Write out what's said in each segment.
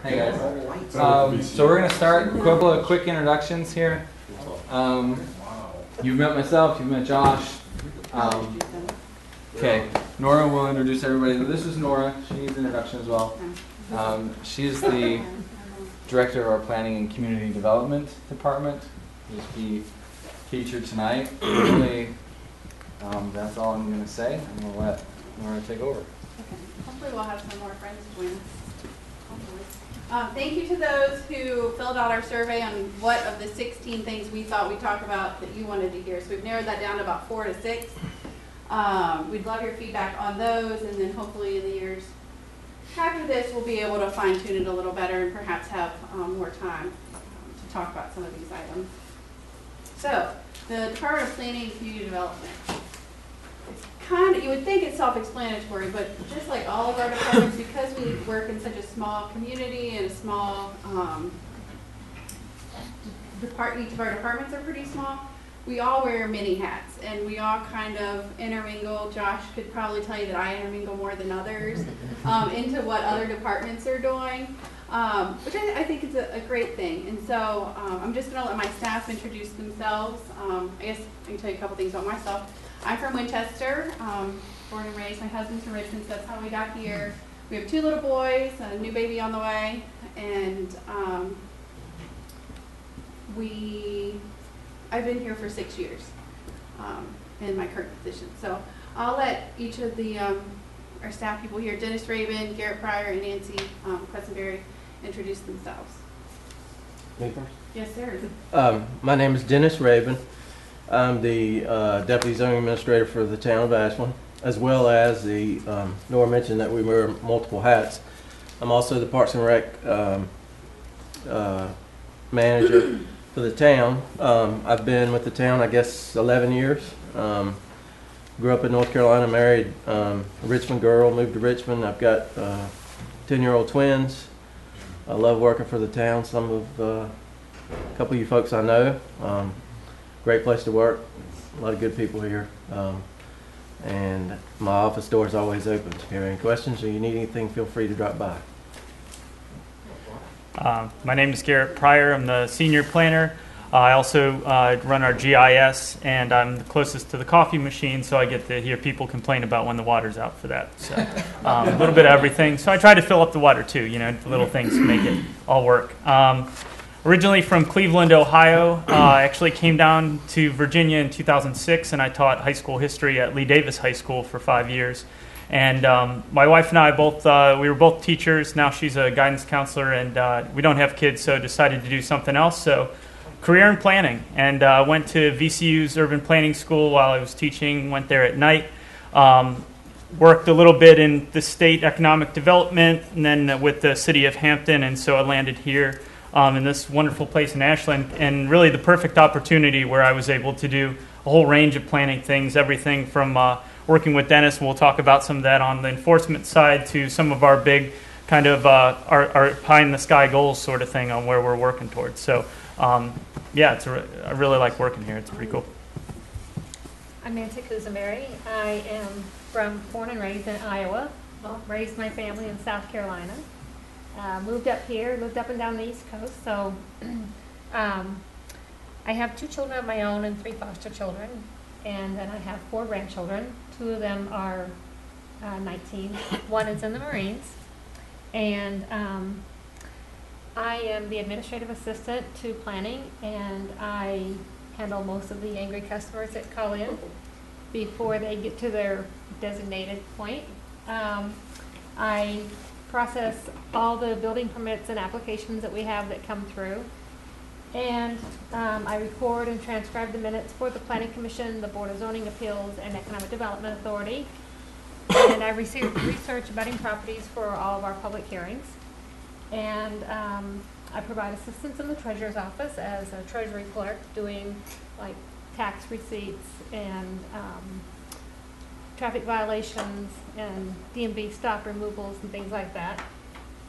Hey guys. So we're going to start a couple of quick introductions here. You've met myself, you've met Josh. Okay, Nora will introduce everybody. This is Nora. She needs an introduction as well. She's the director of our Planning and Community Development Department. She'll just be featured tonight. Really, that's all I'm going to say. I'm going to let Nora take over. Okay. Hopefully we'll have some more friends join us. Thank you to those who filled out our survey on what of the 16 things we thought we'd talk about that you wanted to hear. So we've narrowed that down to about 4 to 6. We'd love your feedback on those, and then hopefully in the years after this we'll be able to fine-tune it a little better and perhaps have more time to talk about some of these items. So, the Department of Planning and Community Development. You would think it's self-explanatory, but just like all of our departments, because we work in such a small community and a small each of our departments are pretty small, we all wear many hats, and we all kind of intermingle. Josh could probably tell you that I intermingle more than others into what other departments are doing, which I think is a great thing. And so I'm just going to let my staff introduce themselves. I guess I can tell you a couple things about myself. I'm from Winchester, born and raised. My husband's from Richmond, so that's how we got here. We have 2 little boys, a new baby on the way, and I've been here for 6 years in my current position. So I'll let each of the our staff people here, Dennis Rabin, Garrett Pryor, and Nancy Questenberry, introduce themselves. Me first? Yes, sir. My name is Dennis Rabin. I'm the Deputy Zoning Administrator for the town of Ashland, as well as the, Nora mentioned that we wear multiple hats. I'm also the Parks and Rec manager for the town. I've been with the town, I guess, 11 years. Grew up in North Carolina, married a Richmond girl, moved to Richmond. I've got 10-year-old twins. I love working for the town. A couple of you folks I know. Great place to work, a lot of good people here, and my office door is always open. If you have any questions or you need anything, feel free to drop by. My name is Garrett Pryor. I'm the senior planner. I also run our GIS, and I'm the closest to the coffee machine, so I get to hear people complain about when the water's out for that. So a little bit of everything. So I try to fill up the water too, the little things to make it all work. Originally from Cleveland, Ohio. I actually came down to Virginia in 2006, and I taught high school history at Lee Davis High School for 5 years. And my wife and I we were both teachers. Now she's a guidance counselor, and we don't have kids, so decided to do something else. So career in planning, and went to VCU's Urban Planning School while I was teaching, went there at night. Worked a little bit in the state economic development, and then with the city of Hampton, and so I landed here. In this wonderful place in Ashland, and really the perfect opportunity where I was able to do a whole range of planning things, everything from working with Dennis, and we'll talk about some of that on the enforcement side, to some of our big kind of our pie-in-the-sky goals sort of thing on where we're working towards. So, yeah, I really like working here. It's pretty cool. I'm Nancy Kuzamary. I am born and raised in Iowa. Raised my family in South Carolina. Moved up here, lived up and down the East Coast, so I have 2 children of my own and 3 foster children, and then I have 4 grandchildren. 2 of them are 19. 1 is in the Marines, and I am the administrative assistant to planning, and I handle most of the angry customers that call in before they get to their designated point. I process all the building permits and applications that we have that come through. And I record and transcribe the minutes for the Planning Commission, the Board of Zoning Appeals, and Economic Development Authority. And I research abutting properties for all of our public hearings. And I provide assistance in the Treasurer's Office as a Treasury clerk, doing like tax receipts and traffic violations and DMV stop removals and things like that.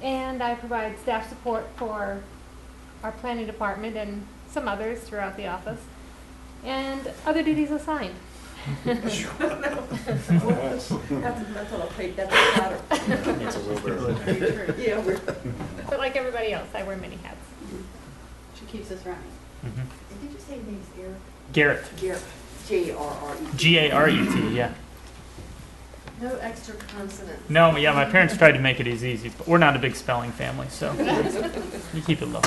And I provide staff support for our planning department and some others throughout the office, and other duties assigned. That's a little bit. Yeah, But like everybody else, I wear many hats. she keeps us running. Did you say his name's Eric? Garrett. Garrett. G-A-R-R-E. Garret, yeah. No extra consonants. No, yeah, my parents tried to make it as easy, but we're not a big spelling family, so you keep it low.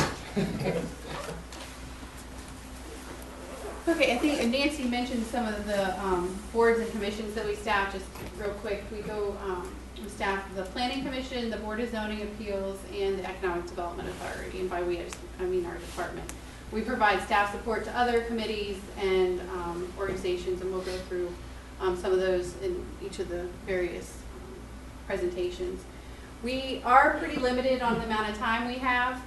Okay, I think Nancy mentioned some of the boards and commissions that we staff, just real quick. We staff the Planning Commission, the Board of Zoning Appeals, and the Economic Development Authority. And by we, I mean our department. We provide staff support to other committees and organizations, and we'll go through some of those in each of the various presentations. We are pretty limited on the amount of time we have.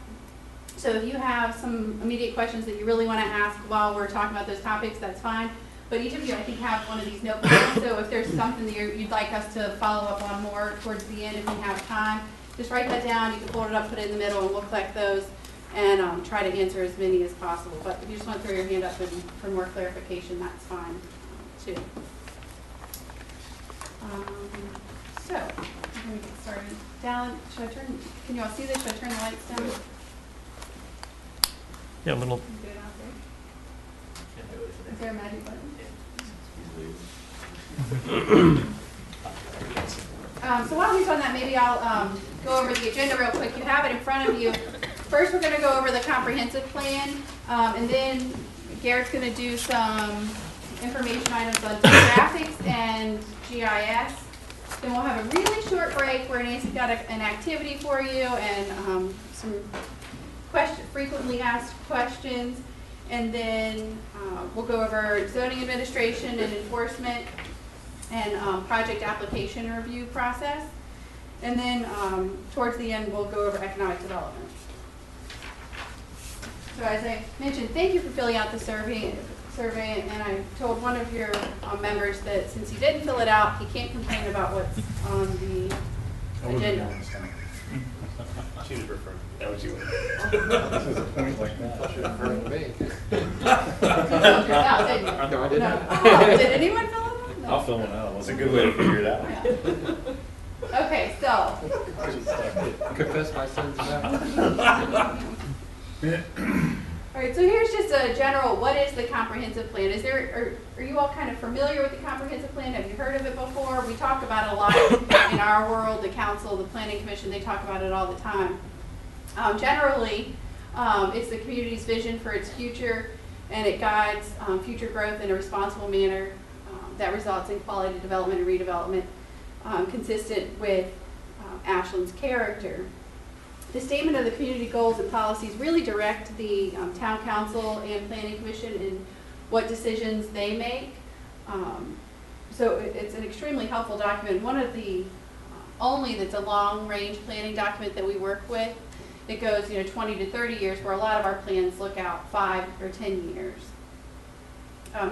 So if you have some immediate questions that you really want to ask while we're talking about those topics, that's fine. But each of you, I think, have one of these notebooks. So if there's something that you'd like us to follow up on more towards the end, if we have time, just write that down. You can fold it up, put it in the middle, and we'll collect those and try to answer as many as possible. But if you just want to throw your hand up and for more clarification, that's fine too. So, I'm going to get started. Down, can you all see this? Should I turn the lights down? Yeah, a little. Good out there. Is there a magic button? So while he's on that, maybe I'll go over the agenda real quick. You have it in front of you. First, we're going to go over the comprehensive plan, and then Garrett's going to do some information items on demographics and GIS. Then we'll have a really short break where Nancy's got an activity for you and some frequently asked questions. And then we'll go over zoning administration and enforcement and project application review process. And then towards the end, we'll go over economic development. So as I mentioned, thank you for filling out the survey. And I told one of your members that since he didn't fill it out, he can't complain about what's on the agenda. She was referring. That was you. This is a point like that. Should have referred to me. You filled yours out, didn't you? No, I didn't. No. Oh, did anyone fill it out? No. I'll fill one out. It's a good way to figure it out. Yeah. Okay, so Confess my sins now. all right, so here's just a general, what is the comprehensive plan? Are you all kind of familiar with the comprehensive plan? Have you heard of it before? We talk about it a lot in our world, the council, the planning commission, they talk about it all the time. Generally, it's the community's vision for its future, and it guides future growth in a responsible manner that results in quality development and redevelopment consistent with Ashland's character. The statement of the community goals and policies really direct the town council and planning commission in what decisions they make. So it's an extremely helpful document. One of the only that's a long-range planning document that we work with. It goes 20 to 30 years, where a lot of our plans look out 5 or 10 years.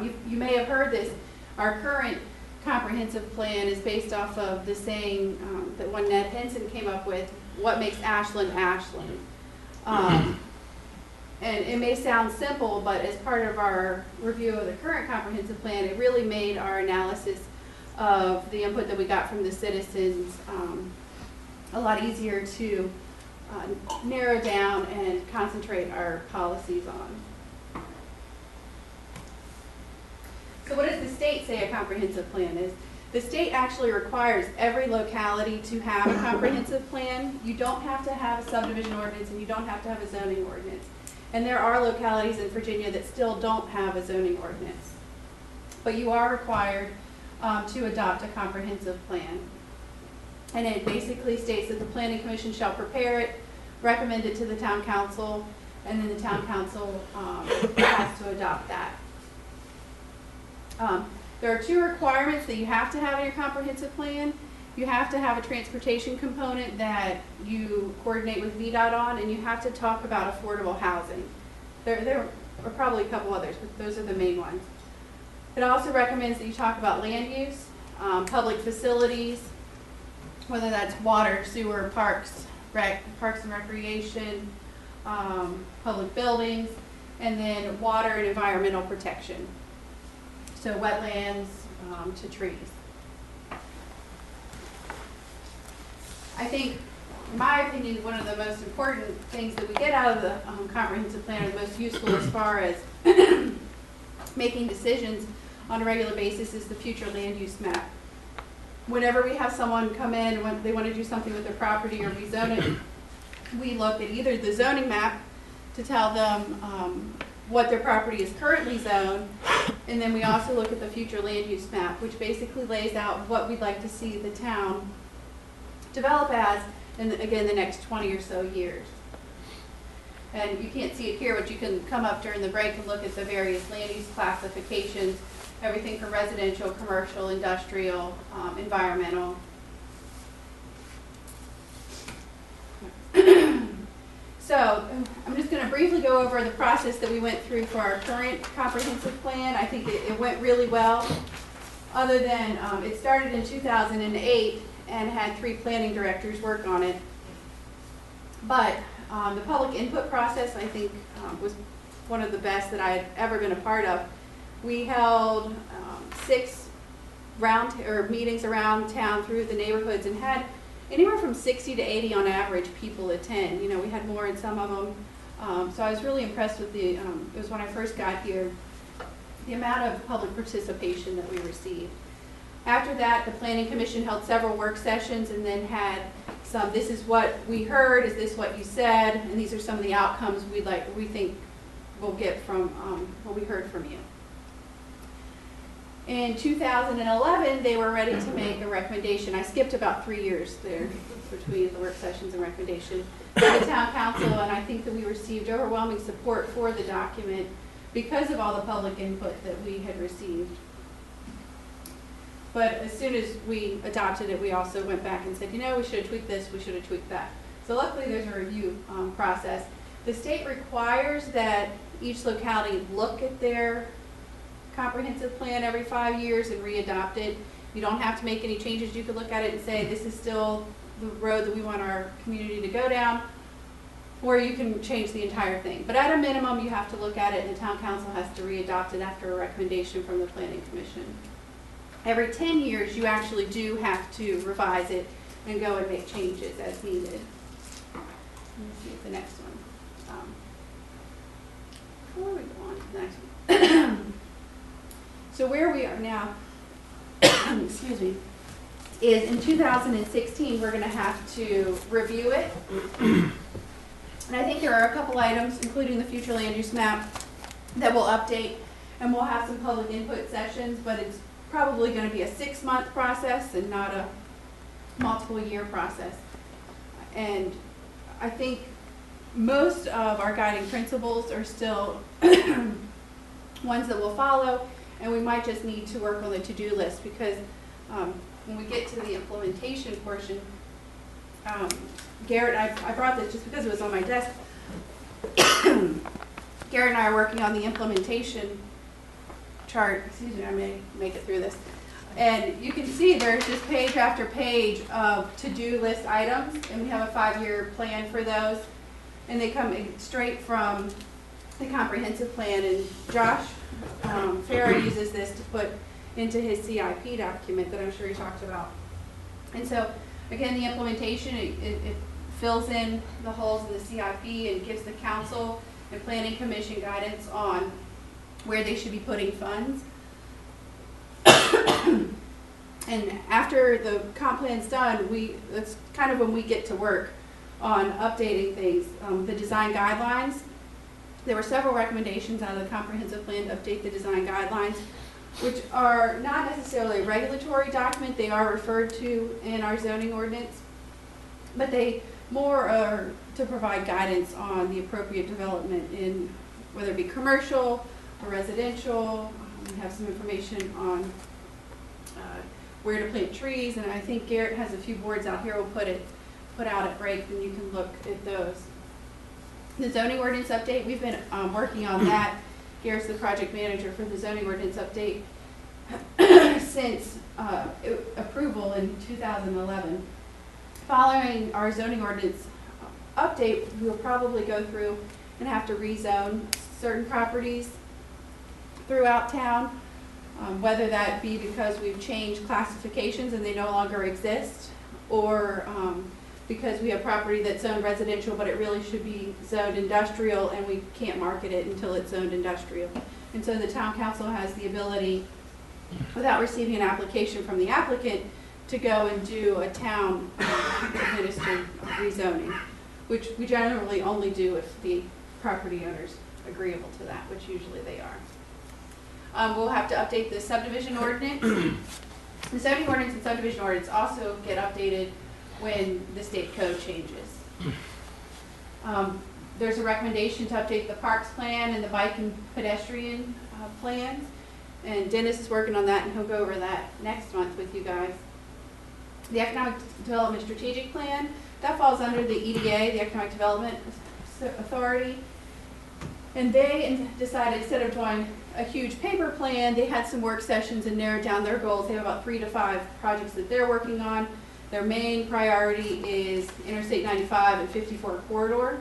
You may have heard this. Our current comprehensive plan is based off of the saying that one Ned Henson came up with, what makes Ashland Ashland. And it may sound simple, but as part of our review of the current comprehensive plan, it really made our analysis of the input that we got from the citizens a lot easier to narrow down and concentrate our policies on. So what does the state say a comprehensive plan is? The state actually requires every locality to have a comprehensive plan. You don't have to have a subdivision ordinance, and you don't have to have a zoning ordinance. And there are localities in Virginia that still don't have a zoning ordinance. But you are required to adopt a comprehensive plan. And it basically states that the Planning Commission shall prepare it, recommend it to the town council, and then the town council has to adopt that. There are 2 requirements that you have to have in your comprehensive plan. You have to have a transportation component that you coordinate with VDOT on, and you have to talk about affordable housing. There are probably a couple others, but those are the main ones. It also recommends that you talk about land use, public facilities, whether that's water, sewer, parks and recreation, public buildings, and then water and environmental protection. So wetlands to trees. I think in my opinion, one of the most important things that we get out of the comprehensive plan, or the most useful as far as making decisions on a regular basis, is the future land use map. Whenever we have someone come in when they want to do something with their property or rezone it, we look at either the zoning map to tell them what their property is currently zoned, and then we also look at the future land use map, which basically lays out what we'd like to see the town develop as in, again, the next 20 or so years. And you can't see it here, but you can come up during the break and look at the various land use classifications, everything from residential, commercial, industrial, environmental. So I'm just going to briefly go over the process that we went through for our current comprehensive plan. I think it went really well, other than it started in 2008 and had 3 planning directors work on it. But the public input process, I think, was one of the best that I had ever been a part of. We held 6 meetings around town through the neighborhoods and had anywhere from 60 to 80 on average people attend. You know, we had more in some of them. So I was really impressed with it was when I first got here, the amount of public participation that we received. After that, the Planning Commission held several work sessions and then had some, this is what we heard, is this what you said, and these are some of the outcomes we think we'll get from what we heard from you. In 2011, they were ready to make a recommendation. I skipped about 3 years there between the work sessions and recommendation to the town council, and I think that we received overwhelming support for the document because of all the public input that we had received. But as soon as we adopted it, we also went back and said, you know, we should have tweaked this, we should have tweaked that. So luckily there's a review process. The state requires that each locality look at their comprehensive plan every 5 years and re-adopt it. You don't have to make any changes. You could look at it and say, this is still the road that we want our community to go down, or you can change the entire thing. But at a minimum, you have to look at it, and the town council has to re-adopt it after a recommendation from the planning commission. Every 10 years, you actually do have to revise it and go and make changes as needed. Let me see the next one. Before we go on to the next one. So where we are now, excuse me, is in 2016, we're going to have to review it. And I think there are a couple items, including the future land use map, that we'll update, and we'll have some public input sessions, but it's probably going to be a 6-month process and not a multiple year process. And I think most of our guiding principles are still ones that we'll follow, and we might just need to work on the to-do list, because when we get to the implementation portion, Garrett, I brought this just because it was on my desk. Garrett and I are working on the implementation chart. Excuse me, I may make it through this. And you can see there's just page after page of to-do list items, and we have a 5-year plan for those. And they come straight from the comprehensive plan, and Josh Farah uses this to put into his CIP document that I'm sure he talked about. And so, again, the implementation, it fills in the holes in the CIP and gives the council and planning commission guidance on where they should be putting funds. And after the comp plan's done, that's kind of when we get to work on updating things. The design guidelines, there were several recommendations out of the comprehensive plan to update the design guidelines, which are not necessarily a regulatory document. They are referred to in our zoning ordinance, but they more are to provide guidance on the appropriate development in whether it be commercial or residential. We have some information on where to plant trees, and I think Garrett has a few boards out here. We'll put out at break, and you can look at those. The zoning ordinance update, we've been working on that. Garrett's the project manager for the zoning ordinance update since approval in 2011. Following our zoning ordinance update, we'll probably go through and have to rezone certain properties throughout town, whether that be because we've changed classifications and they no longer exist, or because we have property that's zoned residential, but it really should be zoned industrial, and we can't market it until it's zoned industrial. And so the town council has the ability, without receiving an application from the applicant, to go and do a town administered rezoning, which we generally only do if the property owner's agreeable to that, which usually they are. We'll have to update the subdivision ordinance. The zoning ordinance and subdivision ordinance also get updated when the state code changes. There's a recommendation to update the parks plan and the bike and pedestrian plans. And Dennis is working on that, and he'll go over that next month with you guys. The Economic Development Strategic Plan, that falls under the EDA, the Economic Development Authority. And they decided, instead of doing a huge paper plan, they had some work sessions and narrowed down their goals. They have about 3 to 5 projects that they're working on. Their main priority is Interstate 95 and 54 corridor.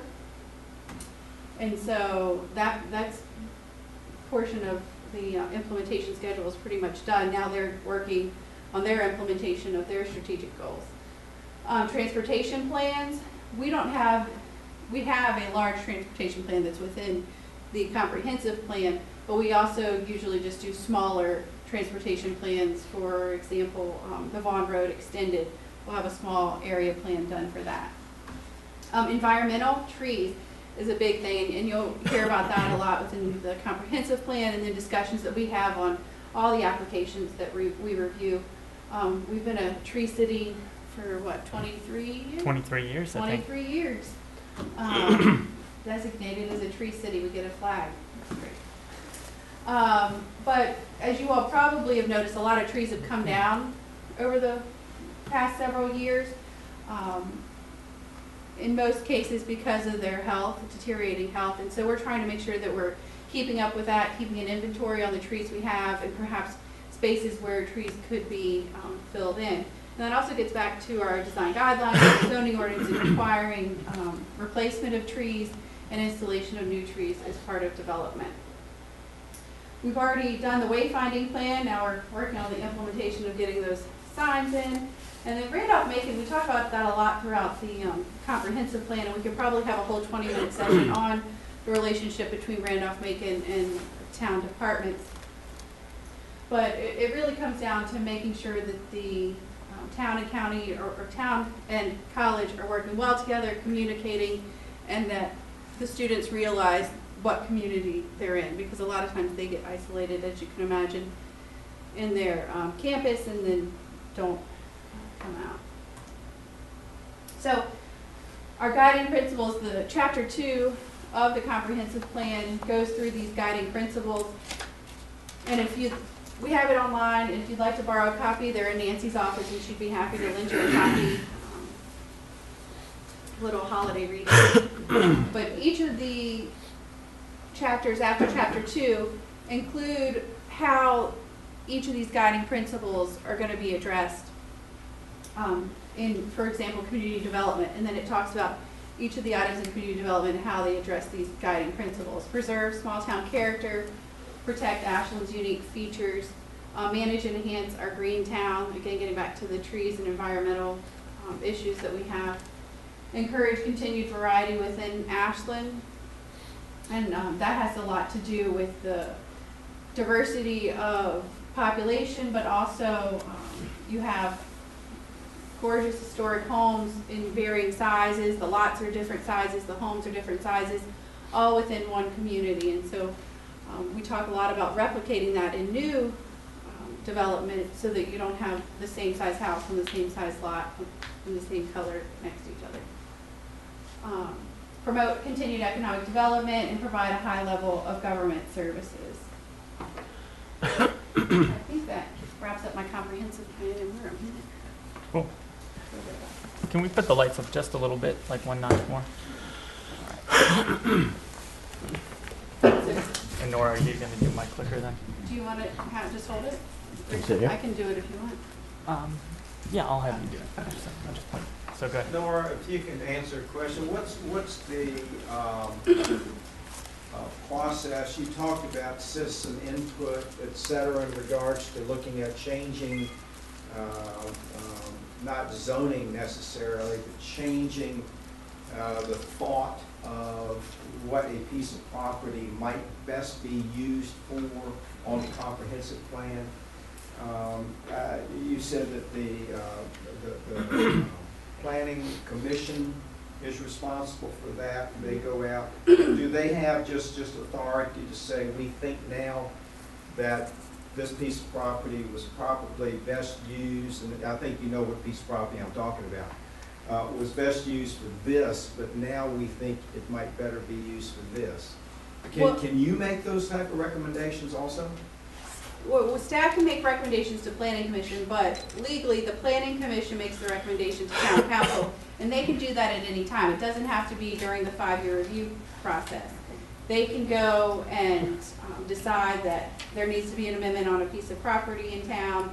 And so that's portion of the implementation schedule is pretty much done. Now they're working on their implementation of their strategic goals. Transportation plans, we have a large transportation plan that's within the comprehensive plan, but we also usually just do smaller transportation plans. For example, the Vaughn Road Extended, we'll have a small area plan done for that. Environmental, trees is a big thing, and you'll hear about that a lot within the comprehensive plan and the discussions that we have on all the applications that we review. We've been a tree city for what, 23 years? 23 years, I think. 23 years. Designated as a tree city, we get a flag. That's great. But as you all probably have noticed, a lot of trees have come down over the past several years. In most cases because of their health, deteriorating health, and so we're trying to make sure that we're keeping up with that, keeping an inventory on the trees we have, and perhaps spaces where trees could be filled in. And that also gets back to our design guidelines, our zoning ordinance requiring replacement of trees and installation of new trees as part of development. We've already done the wayfinding plan. Now we're working on the implementation of getting those signs in. And then Randolph-Macon, we talk about that a lot throughout the comprehensive plan, and we could probably have a whole 20-minute session on the relationship between Randolph-Macon and town departments. But it really comes down to making sure that the town and county, or town and college are working well together, communicating, and that the students realize what community they're in, because a lot of times they get isolated, as you can imagine, in their campus, and then don't come out. So our guiding principles, the chapter 2 of the comprehensive plan goes through these guiding principles. And we have it online, and if you'd like to borrow a copy, they're in Nancy's office, and she'd be happy to lend you a copy. Little holiday reading. But each of the chapters after chapter 2 include how each of these guiding principles are going to be addressed in, for example, community development. And then it talks about each of the items in community development and how they address these guiding principles. Preserve small town character, protect Ashland's unique features, manage and enhance our green town, again getting back to the trees and environmental issues that we have, encourage continued variety within Ashland, and that has a lot to do with the diversity of population, but also you have gorgeous historic homes in varying sizes, the lots are different sizes, the homes are different sizes, all within one community. And so we talk a lot about replicating that in new development so that you don't have the same size house on the same size lot and the same color next to each other. Promote continued economic development and provide a high level of government services. I think that wraps up my comprehensive plan, and we're a minute. Cool. Can we put the lights up just a little bit, like one notch more? And Nora, are you going to do my clicker then? Do you want to just hold it? Sit here. I can do it if you want. Yeah, I'll have you do it. I'll just point. So go ahead. Nora, if you can answer a question, what's the process? You talked about citizen input, et cetera, in regards to looking at changing not zoning necessarily, but changing the thought of what a piece of property might best be used for on the comprehensive plan. You said that the planning commission is responsible for that. They go out. Do they have just authority to say, we think now that this piece of property was probably best used, and I think you know what piece of property I'm talking about, was best used for this, but now we think it might better be used for this. Can you make those type of recommendations also? Well, staff can make recommendations to planning commission, but legally, the planning commission makes the recommendation to town council, and they can do that at any time. It doesn't have to be during the 5-year review process. They can go and decide that there needs to be an amendment on a piece of property in town,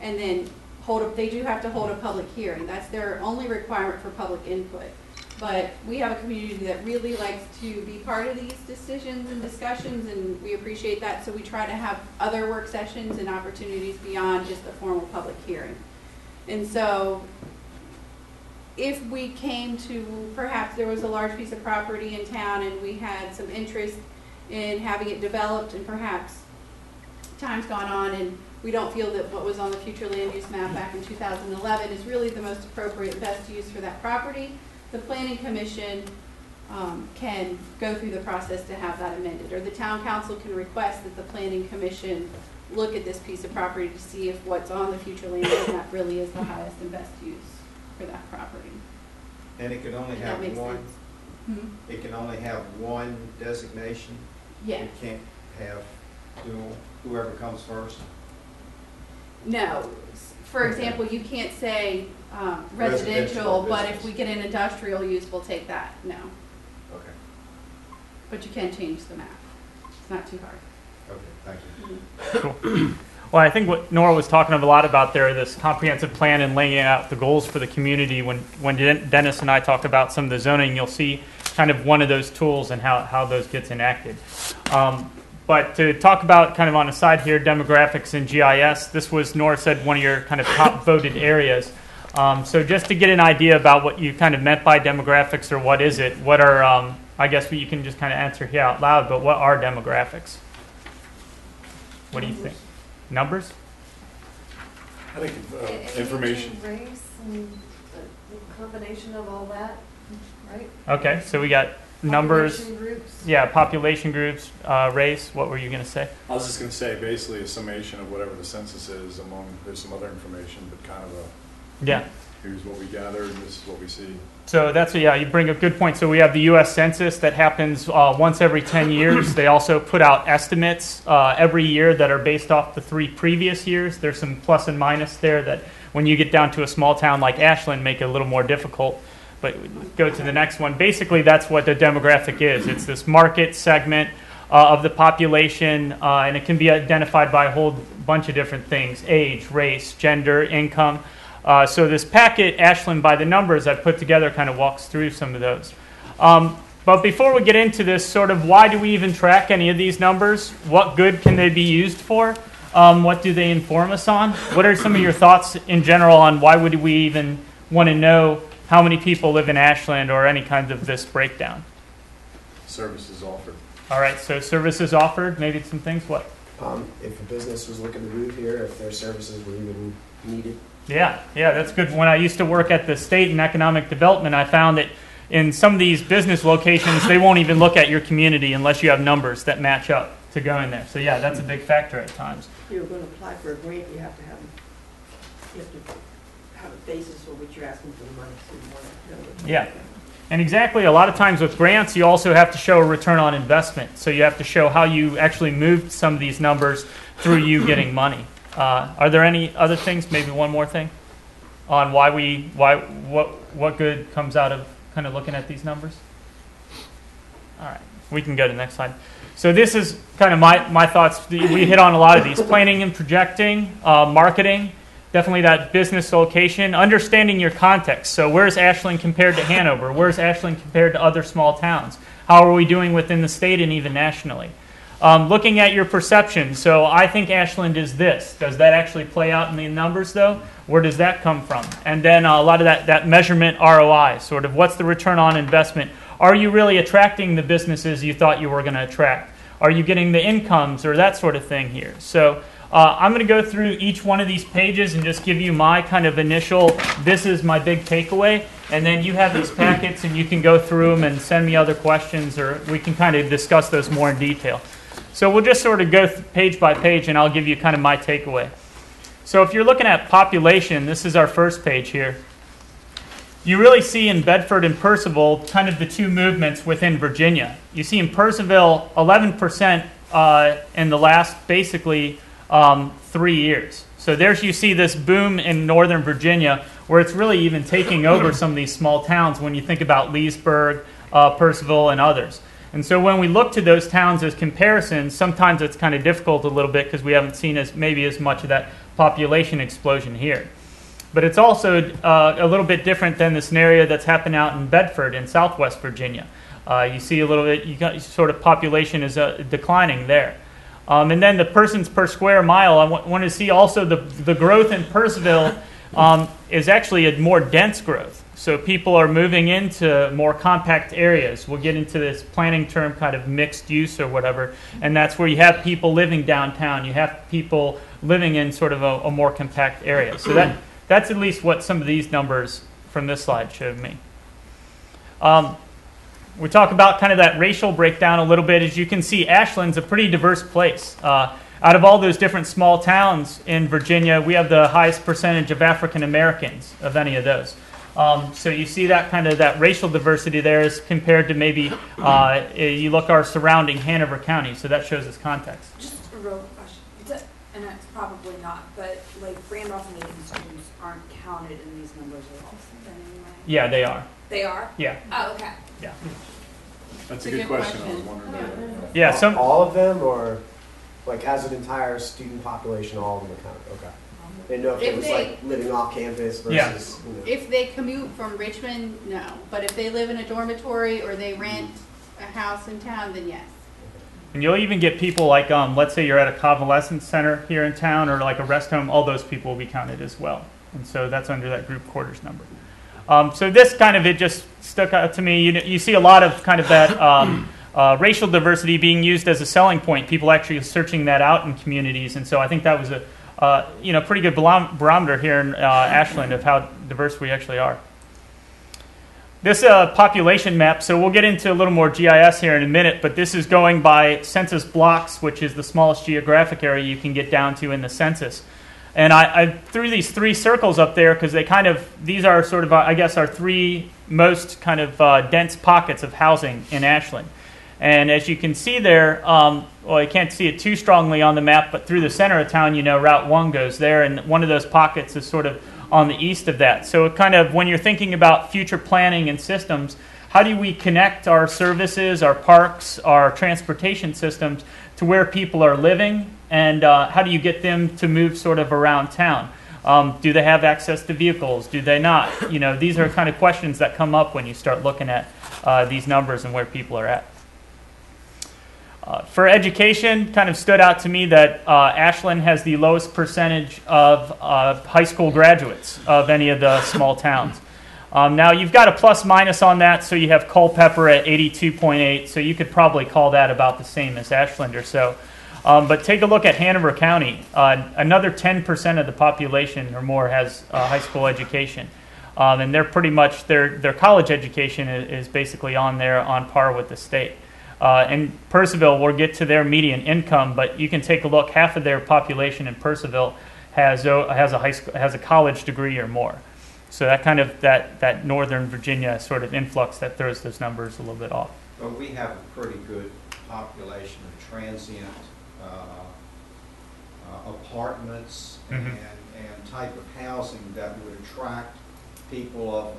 and then they do have to hold a public hearing. That's their only requirement for public input. But we have a community that really likes to be part of these decisions and discussions, and we appreciate that. So we try to have other work sessions and opportunities beyond just a formal public hearing. And so if we came to, perhaps there was a large piece of property in town and we had some interest in having it developed, and perhaps time's gone on and we don't feel that what was on the future land use map back in 2011 is really the most appropriate, best use for that property, the planning commission can go through the process to have that amended, or the town council can request that the planning commission look at this piece of property to see if what's on the future land use map really is the highest and best use for that property. And it can only If that have makes one. sense. Hmm? It can only have one designation. Yeah. It can't have dual. Whoever comes first. No. For example, you can't say Residential residential, but if business. we get an industrial use, we'll take that. No. Okay. But you can change the map. It's not too hard. Okay. Thank you. Cool. Well, I think what Nora was talking a lot about there, this comprehensive plan and laying out the goals for the community. When Dennis and I talk about some of the zoning, you'll see kind of one of those tools and how those gets enacted. But to talk about kind of on the side here, demographics and GIS, this was, Nora said, one of your kind of top voted areas. So just to get an idea about what you kind of meant by demographics, or what is it, what are, I guess you can just kind of answer here out loud, but what are demographics? What do you think? Numbers? I think information. Race and the combination of all that, right? Okay, so we got numbers. Population groups. Yeah, population groups, race. What were you going to say? I was just going to say, basically a summation of whatever the census is there's some other information, but kind of Yeah. here's what we gathered and this is what we see. So that's, yeah, you bring a good point. So we have the U.S. Census that happens once every 10 years. They also put out estimates every year that are based off the 3 previous years. There's some plus and minus there that when you get down to a small town like Ashland make it a little more difficult. But go to the next one. Basically, that's what the demographic is. It's this market segment of the population, and it can be identified by a whole bunch of different things: age, race, gender, income. So this packet, Ashland by the Numbers, I put together kind of walks through some of those. But before we get into this, sort of why do we even track any of these numbers? What good can they be used for? What do they inform us on? What are some of your thoughts in general on why would we even want to know how many people live in Ashland, or any kind of this breakdown? Services offered. All right, so services offered, maybe some things. What? If a business was looking to move here, if their services were even needed. Yeah, that's good. When I used to work at the state in economic development, I found that in some of these business locations, they won't even look at your community unless you have numbers that match up to go in there. So yeah, that's a big factor at times. If you're going to apply for a grant, you have to have a basis for which you're asking for the money. So you want to know Yeah. And exactly, a lot of times with grants, you also have to show a return on investment. So you have to show how you actually moved some of these numbers through you getting money. Are there any other things, maybe one more thing, on what good comes out of kind of looking at these numbers? All right, we can go to the next slide. So this is kind of my thoughts. We hit on a lot of these: planning and projecting, marketing, definitely that business location, understanding your context. So where's Ashland compared to Hanover? Where's Ashland compared to other small towns? How are we doing within the state and even nationally? Looking at your perception, so I think Ashland is this. Does that actually play out in the numbers, though? Where does that come from? And then a lot of that measurement ROI, sort of what's the return on investment? Are you really attracting the businesses you thought you were going to attract? Are you getting the incomes or that sort of thing here? So I'm going to go through each one of these pages and just give you my kind of initial, this is my big takeaway. And then you have these packets and you can go through them and send me other questions, or we can kind of discuss those more in detail. So we'll just sort of go page by page and I'll give you kind of my takeaway. So if you're looking at population, this is our first page here. You really see in Bedford and Percival kind of the two movements within Virginia. You see in Percival 11% in the last basically 3 years. So there's you see this boom in Northern Virginia where it's really even taking over some of these small towns when you think about Leesburg, Percival, and others. And so when we look to those towns as comparisons, sometimes it's kind of difficult a little bit because we haven't seen maybe as much of that population explosion here. But it's also a little bit different than the scenario that's happened out in Bedford in Southwest Virginia. You see a little bit, you got sort of population is declining there. And then the persons per square mile, I want to see also the growth in Percival is actually a more dense growth. So people are moving into more compact areas. We'll get into this planning term, kind of mixed use or whatever, and that's where you have people living downtown. You have people living in sort of a more compact area. So that's at least what some of these numbers from this slide showed me. We talk about kind of that racial breakdown a little bit. As you can see, Ashland's a pretty diverse place. Out of all those different small towns in Virginia, we have the highest percentage of African Americans of any of those. So you see that kind of that racial diversity there as compared to maybe you look our surrounding Hanover County. So that shows us context. Just a real question, and it's probably not, but like Randolph and Aiken students aren't counted in these numbers at all. Anyway. Yeah, they are. They are? Yeah. Oh, okay. Yeah. That's a good question. I was wondering. Yeah. All of them, or like as an entire student population, all of them are counted? Okay. I didn't know if it was like living off campus versus. You know. If they commute from Richmond, no. But if they live in a dormitory or they rent a house in town, then yes. And you'll even get people like, let's say you're at a convalescence center here in town or like a rest home, all those people will be counted as well. And so that's under that group quarters number. So this kind of, it just stuck out to me. You see a lot of kind of that racial diversity being used as a selling point, people actually searching that out in communities. And so I think that was a pretty good barometer here in Ashland of how diverse we actually are. This population map, so we'll get into a little more GIS here in a minute, but this is going by census blocks, which is the smallest geographic area you can get down to in the census. And I threw these 3 circles up there because these are sort of, I guess, our 3 most kind of dense pockets of housing in Ashland. And as you can see there, well, you can't see it too strongly on the map, but through the center of town, Route 1 goes there, and one of those pockets is sort of on the east of that. So it kind of, when you're thinking about future planning and systems, how do we connect our services, our parks, our transportation systems to where people are living, and how do you get them to move sort of around town? Do they have access to vehicles? Do they not? These are kind of questions that come up when you start looking at these numbers and where people are at. For education, kind of stood out to me that Ashland has the lowest percentage of high school graduates of any of the small towns. Now, you've got a plus minus on that, so you have Culpeper at 82.8, so you could probably call that about the same as Ashland or so. But take a look at Hanover County. Another 10% of the population or more has high school education. And they're pretty much, their college education is basically on par with the state. In Percival, we'll get to their median income, but you can take a look. Half of their population in Percival has a college degree or more. So that kind of that Northern Virginia sort of influx that throws those numbers a little bit off. But we have a pretty good population of transient apartments and type of housing that would attract people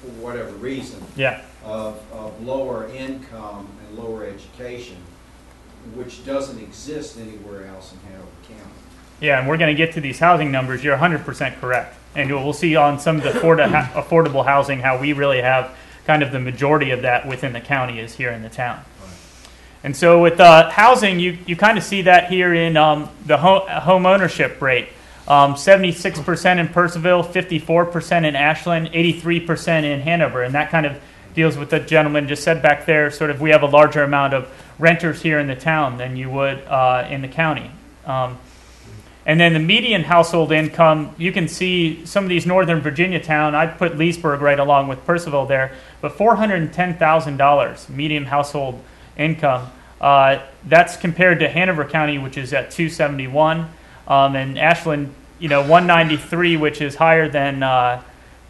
for whatever reason. Yeah. Of lower income and lower education, which doesn't exist anywhere else in Hanover County. Yeah, and we're going to get to these housing numbers. You're 100% correct. And we'll see on some of the affordable housing how we really have kind of the majority of that within the county is here in the town. And so with housing, you kind of see that here in the home ownership rate. 76% in Purcellville, 54% in Ashland, 83% in Hanover. And that kind of deals with the gentleman just said back there, sort of we have a larger amount of renters here in the town than you would in the county. And then the median household income, you can see some of these Northern Virginia towns, I put Leesburg right along with Purcellville there, but $410,000 median household income. That's compared to Hanover County, which is at $271, and Ashland, 193, which is higher than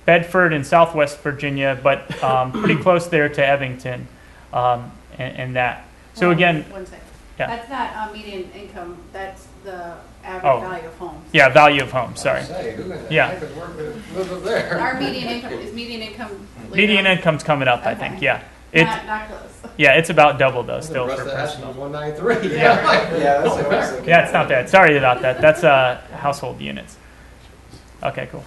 Bedford and Southwest Virginia, but pretty close there to Evington, and that. So again, one second. Yeah. That's not median income. That's the average Oh. value of homes. Yeah, value of home. Sorry. Yeah. Our median income is median income. Median income's coming up, I think. Yeah. Not close. Yeah, it's about double though still for personal. 193. Yeah, that's okay. Yeah, it's not bad. Sorry about that. That's household units. Okay, cool.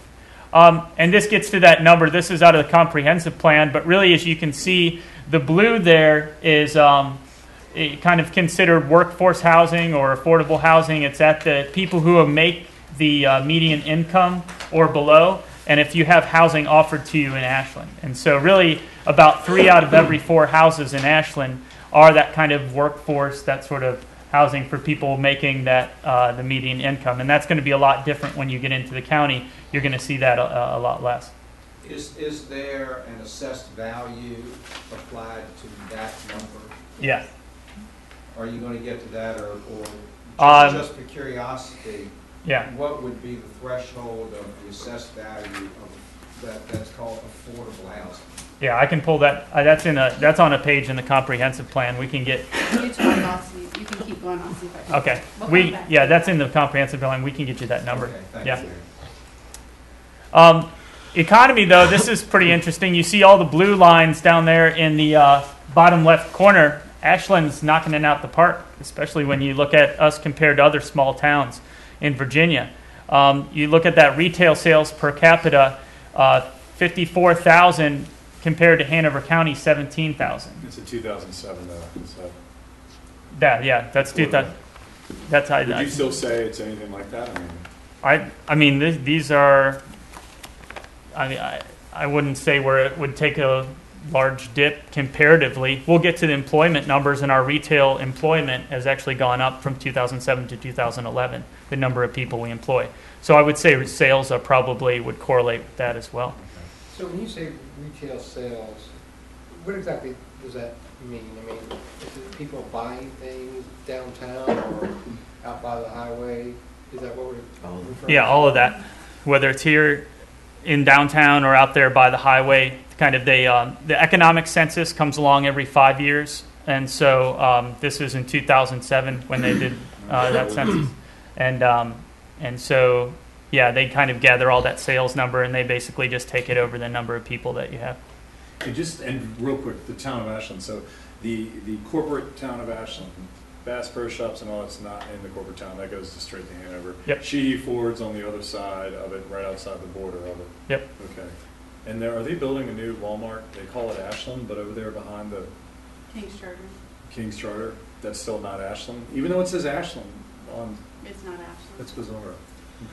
And this gets to that number. This is out of the comprehensive plan, but really, as you can see, the blue there is kind of considered workforce housing or affordable housing. It's at the people who make the median income or below, and if you have housing offered to you in Ashland. And so really, about 3 out of every 4 houses in Ashland are that kind of workforce, that sort of housing for people making that the median income. And that's going to be a lot different when you get into the county. You're going to see that a lot less. Is there an assessed value applied to that number? Yeah. Are you going to get to that, or just for curiosity, Yeah. what would be the threshold of the assessed value of that's called affordable housing? Yeah, I can pull that. That's on a page in the comprehensive plan. We can get. You can keep going. I'll see if I can. Okay. We'll come back. That's in the comprehensive plan. We can get you that number. Okay, thank Yeah. you. Economy, though, this is pretty interesting. You see all the blue lines down there in the bottom left corner. Ashland's knocking it out the park, especially when you look at us compared to other small towns in Virginia. You look at that retail sales per capita, 54,000 compared to Hanover County, 17,000. It's a 2007 though. So. That's 2000. That's how. Would you still say it's anything like that? I mean, these are. I wouldn't say where it would take a large dip comparatively. We'll get to the employment numbers, and our retail employment has actually gone up from 2007 to 2011, the number of people we employ. So I would say sales probably would correlate with that as well. So when you say retail sales, what exactly does that mean? I mean, is it people buying things downtown or out by the highway? Is that what we're referring to? Yeah, all of that. Whether it's here in downtown or out there by the highway, kind of the economic census comes along every 5 years. And so this was in 2007 when they did that census. And so, yeah, they kind of gather all that sales number, and they basically just take it over the number of people that you have. And real quick, the town of Ashland. So the corporate town of Ashland, Bass Pro Shops and all that's not in the corporate town. That goes straight to Hanover. Yep. Sheedy Ford's on the other side of it, right outside the border of it. Yep. Okay. And are they building a new Walmart? They call it Ashland, but over there behind the King's Charter, that's still not Ashland, even though it says Ashland on. It's not Ashland. That's bizarre.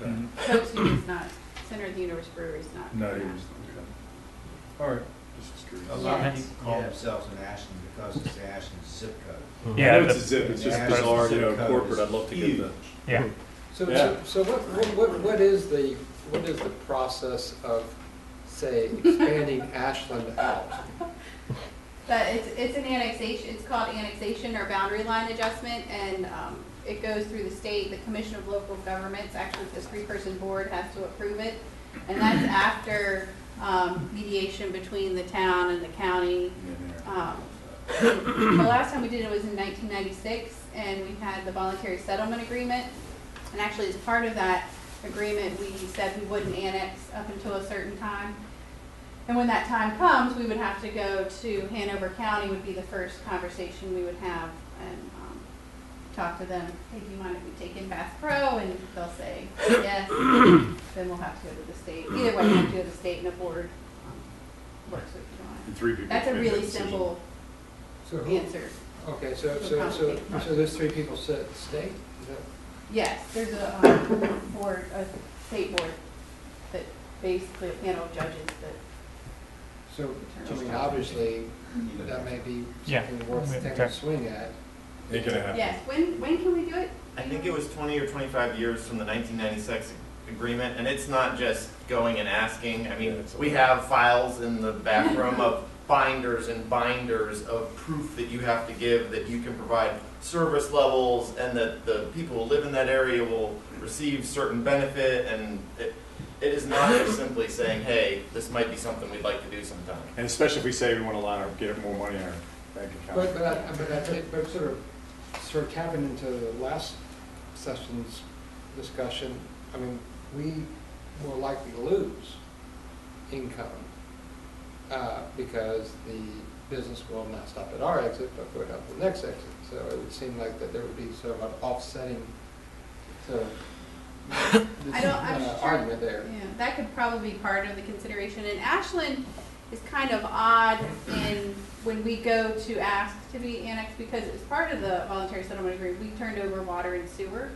Okay. Mm-hmm. Coke's is not. Center of the Universe Brewery is not. No, Ashland. you're just okay. All right. Just curious. A lot of Yes. people call themselves in Ashland because it's the Ashland zip code. Yeah, I know it's a zip. It's just Ashland bizarre, zip code corporate. is I'd love to get huge. that. Yeah. So what is the process of, say, expanding Ashland out? But it's an annexation. It's called annexation or boundary line adjustment, and it goes through the state. The Commission of Local Governments, actually, the 3-person board has to approve it, and that's after mediation between the town and the county. The last time we did it was in 1996, and we had the voluntary settlement agreement. And actually, as part of that agreement, we said we wouldn't annex up until a certain time. And when that time comes, we would have to go to Hanover County, would be the first conversation we would have, and talk to them. Hey, do you mind if we take in Bass Pro? And they'll say yes. Then we'll have to go to the state. Either way, we have to go to the state, and the board works with you on And 3 people. it. That's a make really that decision. simple answer. Okay, so those three people sit at the state? Is that? Yes, there's a board, a state board, that basically a panel of judges that. So, I mean, obviously, that may be Yeah. something worth taking a swing at. Ain't gonna happen. Yes, when can we do it? I think it was 20 or 25 years from the 1996 agreement, and it's not just going and asking. I mean, we have files in the back room of binders and binders of proof that you have to give that you can provide service levels and that the people who live in that area will receive certain benefit, and it is not just simply saying, hey, this might be something we'd like to do sometime. And especially if we say we want to line or get more money in our bank account. But sort of tapping into the last session's discussion, I mean, we more likely to lose income because the business will not stop at our exit, but go down to the next exit. So it would seem like that there would be sort of an offsetting argument there. Yeah, that could probably be part of the consideration. And Ashland is kind of odd in when we go to ask to be annexed, because it's part of the voluntary settlement agreement. We turned over water and sewer.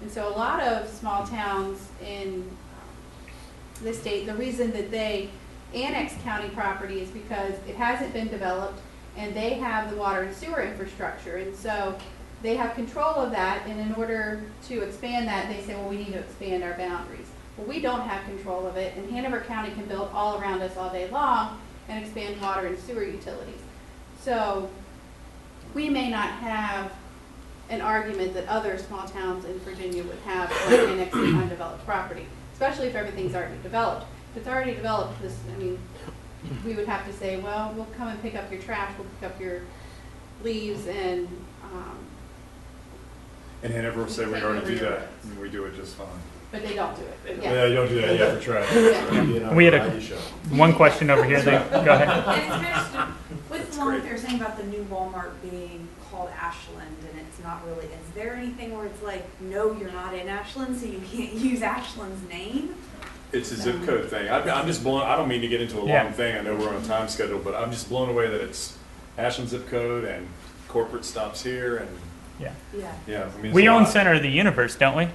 And so a lot of small towns in the state, the reason that they annex county property is because it hasn't been developed and they have the water and sewer infrastructure. And so they have control of that, and in order to expand that, they say, well, we need to expand our boundaries. Well, we don't have control of it, and Hanover County can build all around us all day long and expand water and sewer utilities. So we may not have an argument that other small towns in Virginia would have on annexing undeveloped property, especially if everything's already developed. If it's already developed, we would have to say, well, we'll come and pick up your trash, we'll pick up your leaves, and Hanover will say we already do that, and we do it just fine. but they don't do it. Yeah, you don't do that yet for trash. Yeah. We had one question over here. Go ahead. And it's kind of with the one they're saying about the new Walmart being called Ashland, and it's not really, is there anything where it's like, no, you're not in Ashland, so you can't use Ashland's name? It's a zip code thing. I'm just blown. I don't mean to get into a long thing. I know we're on a time schedule, but I'm just blown away that it's Ashland zip code and corporate stops here, and yeah. I mean, we own Center of the Universe, don't we?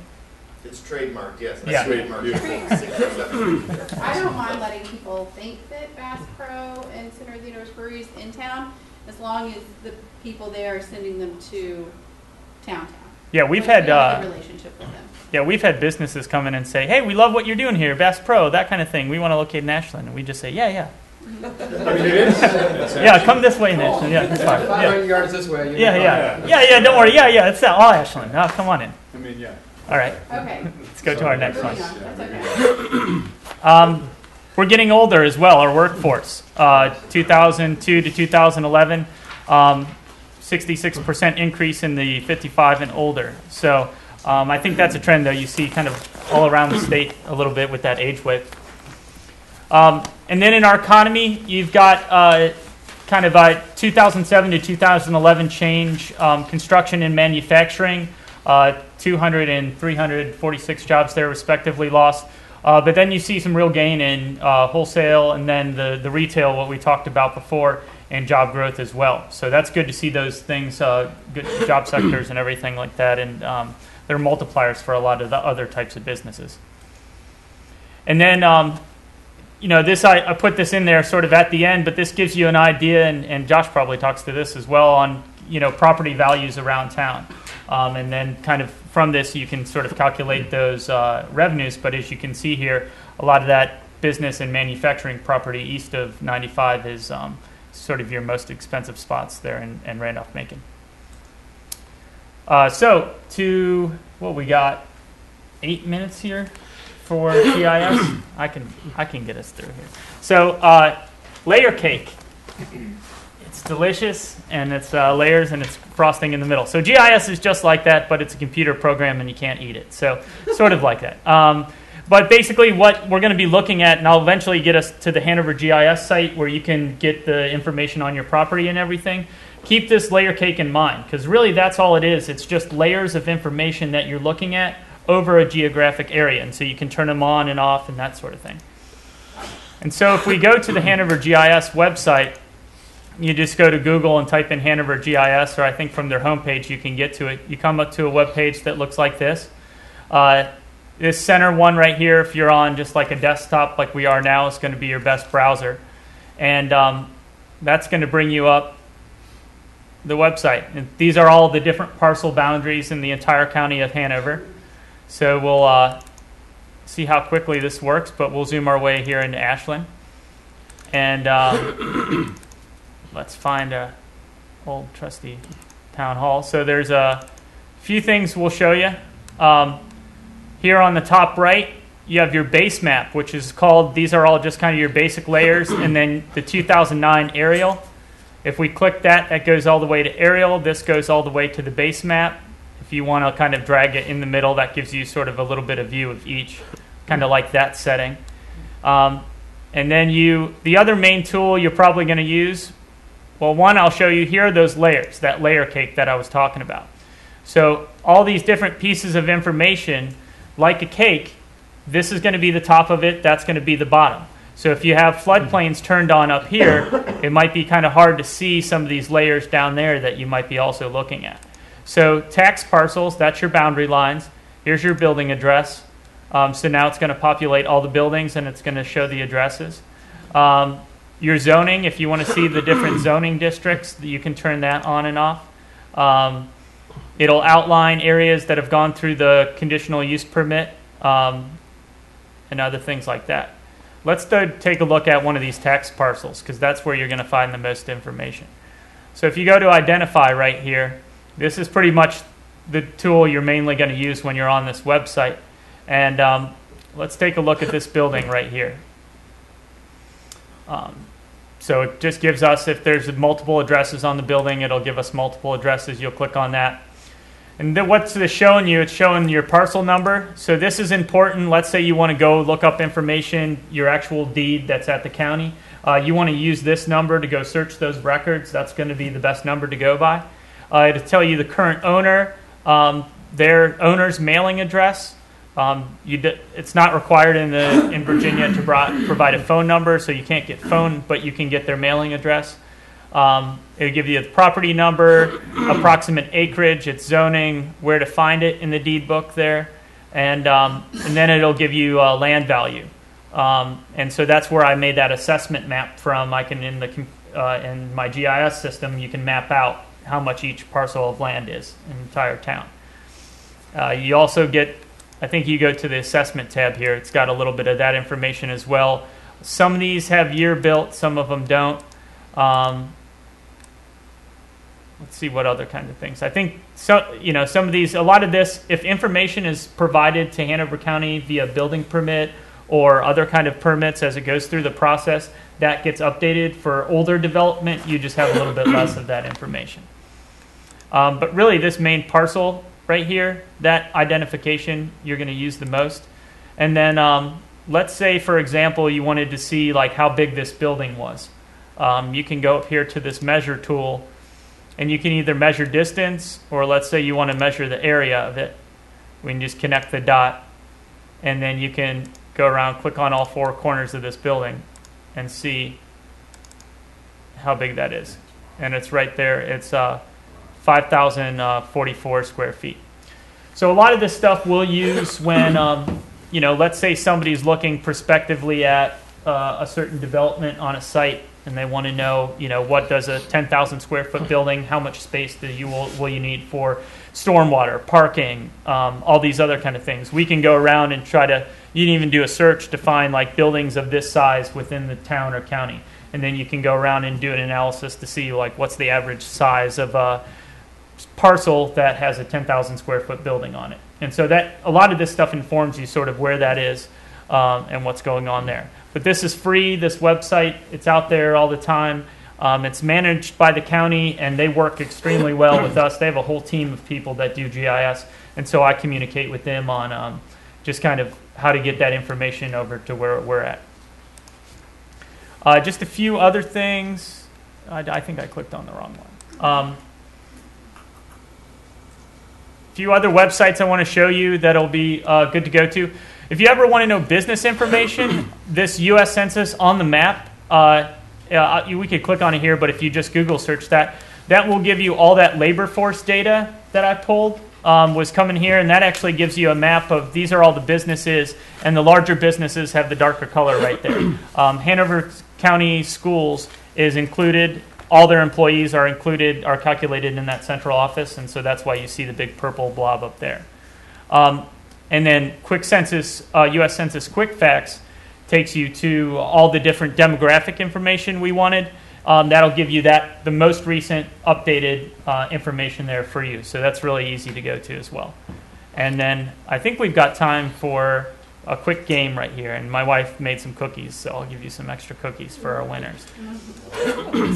It's trademarked, yes. Yeah. Trademarked. I don't mind letting people think that Bass Pro and Center of the Universe Brewery is in town, as long as the people there are sending them to town. Yeah, we've Like, had we have a relationship with them. yeah, we've had businesses come in and say, "Hey, we love what you're doing here, Bass Pro, that kind of thing. We want to locate in Ashland," and we just say, "Yeah." I mean, it is. Yeah, come this way, Ashland. Yeah, that's fine. 500 yards this way. Yeah. Don't worry. Yeah. It's all Ashland. Oh, come on in. I mean, yeah. All right. Okay. Let's go to our next one. That's okay. We're getting older as well, our workforce. 2002 to 2011, 66% increase in the 55 and older. So I think that's a trend, though, you see kind of all around the state a little bit with that age width. And then in our economy, you've got kind of a 2007 to 2011 change, construction and manufacturing, 200 and 346 jobs there respectively lost. But then you see some real gain in wholesale and then the retail, what we talked about before, and job growth as well. So that's good to see those things, good job sectors and everything like that. And they're multipliers for a lot of the other types of businesses. And then, this I put this in there sort of at the end, but this gives you an idea, and Josh probably talks to this as well, on property values around town. And then kind of from this, you can sort of calculate those revenues. But as you can see here, a lot of that business and manufacturing property east of 95 is sort of your most expensive spots there in Randolph-Macon. So we got 8 minutes here for GIS. I can get us through here. So layer cake. It's delicious, and it's layers, and it's frosting in the middle. So GIS is just like that, but it's a computer program, and you can't eat it. So sort of like that. But basically what we're going to be looking at, and I'll eventually get us to the Hanover GIS site where you can get the information on your property and everything. Keep this layer cake in mind, because really that's all it is. It's just layers of information that you're looking at over a geographic area, and so you can turn them on and off and that sort of thing. And so if we go to the Hanover GIS website, you just go to Google and type in Hanover GIS, or I think from their homepage you can get to it. You come up to a web page that looks like this. This center one right here, if you're on just like a desktop like we are now, is going to be your best browser. And that's going to bring you up the website. And these are all the different parcel boundaries in the entire county of Hanover. So we'll see how quickly this works, but we'll zoom our way here into Ashland. And let's find a old trusty town hall. So there's a few things we'll show you. Here on the top right, you have your base map, which is called, these are all just kind of your basic layers, and then the 2009 aerial. If we click that, that goes all the way to aerial. This goes all the way to the base map. If you want to kind of drag it in the middle, that gives you sort of a little bit of view of each, kind of like that setting. And then the other main tool you're probably going to use, well, one, I'll show you here are those layers, that layer cake that I was talking about. So all these different pieces of information, like a cake, this is going to be the top of it, that's going to be the bottom. So if you have floodplains turned on up here, it might be kind of hard to see some of these layers down there that you might be also looking at. So tax parcels, that's your boundary lines. Here's your building address. So now it's going to populate all the buildings and it's going to show the addresses. Your zoning, if you want to see the different zoning districts, you can turn that on and off. It'll outline areas that have gone through the conditional use permit and other things like that. Let's take a look at one of these tax parcels because that's where you're going to find the most information. So if you go to identify right here, this is pretty much the tool you're mainly going to use when you're on this website. And let's take a look at this building right here. So it just gives us, if there's multiple addresses on the building, it'll give us multiple addresses. You'll click on that. And then what's this showing you? It's showing your parcel number. So this is important. Let's say you want to go look up information, your actual deed that's at the county. You want to use this number to go search those records. That's going to be the best number to go by. It'll tell you the current owner, their owner's mailing address. It's not required in Virginia to provide a phone number, so you can't get phone, but you can get their mailing address. It'll give you the property number, approximate acreage, its zoning, where to find it in the deed book there, and then it'll give you land value. And so that's where I made that assessment map from. I can in my GIS system, you can map out how much each parcel of land is in the entire town. You also get, I think you go to the assessment tab here. It's got a little bit of that information as well. Some of these have year built, some of them don't. Let's see what other kinds of things. I think some of these, a lot of this, if information is provided to Hanover County via building permit or other kind of permits as it goes through the process, that gets updated. For older development, you just have a little bit less of that information. But really, this main parcel right here, that identification you're going to use the most. And then let's say, for example, you wanted to see like how big this building was. You can go up here to this measure tool, and you can either measure distance, or let's say you want to measure the area of it. We can just connect the dot, and then you can go around, click on all four corners of this building, and see how big that is. And it's right there. It's 5,044 square feet. So a lot of this stuff we'll use when, let's say somebody's looking prospectively at a certain development on a site, and they want to know, what does a 10,000 square foot building, how much space will you need for stormwater, parking, all these other kind of things. We can go around and you can even do a search to find like buildings of this size within the town or county. And then you can go around and do an analysis to see like what's the average size of a parcel that has a 10,000 square foot building on it. And so that a lot of this stuff informs you sort of where that is and what's going on there. But this is free, this website, it's out there all the time. It's managed by the county, and they work extremely well with us. They have a whole team of people that do GIS, and so I communicate with them on just kind of how to get that information over to where we're at. Just a few other things. I think I clicked on the wrong one. A few other websites I want to show you that'll be good to go to. If you ever want to know business information, this U.S. Census on the map we could click on it here, but if you just Google search that, that will give you all that labor force data that I pulled was coming here, and that actually gives you a map of these are all the businesses, and the larger businesses have the darker color right there. Hanover County Schools is included. All their employees are calculated in that central office, and so that's why you see the big purple blob up there. And then Quick Census, U.S. Census Quick Facts takes you to all the different demographic information we wanted. That'll give you the most recent updated information there for you. So that's really easy to go to as well. And then I think we've got time for a quick game right here. And my wife made some cookies, so I'll give you some extra cookies for our winners.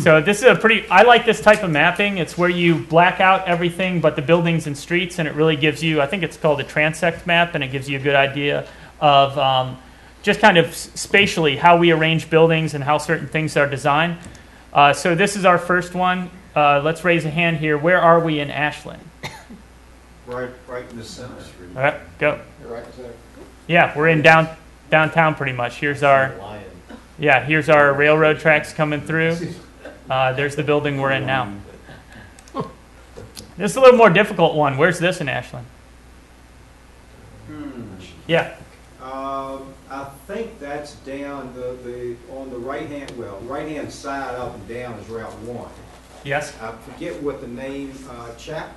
So this is I like this type of mapping. It's where you black out everything but the buildings and streets, and it really gives you, I think it's called a transect map, and it gives you a good idea of just kind of spatially how we arrange buildings and how certain things are designed. So this is our first one. Let's raise a hand here. Where are we in Ashland? Right in the center. All right, go. You're right there. Yeah, we're in downtown pretty much. Here's our railroad tracks coming through. There's the building we're in now. This is a little more difficult one. Where's this in Ashland? Yeah. I think that's down on the right hand side up and down is Route 1. Yes. I forget what the name,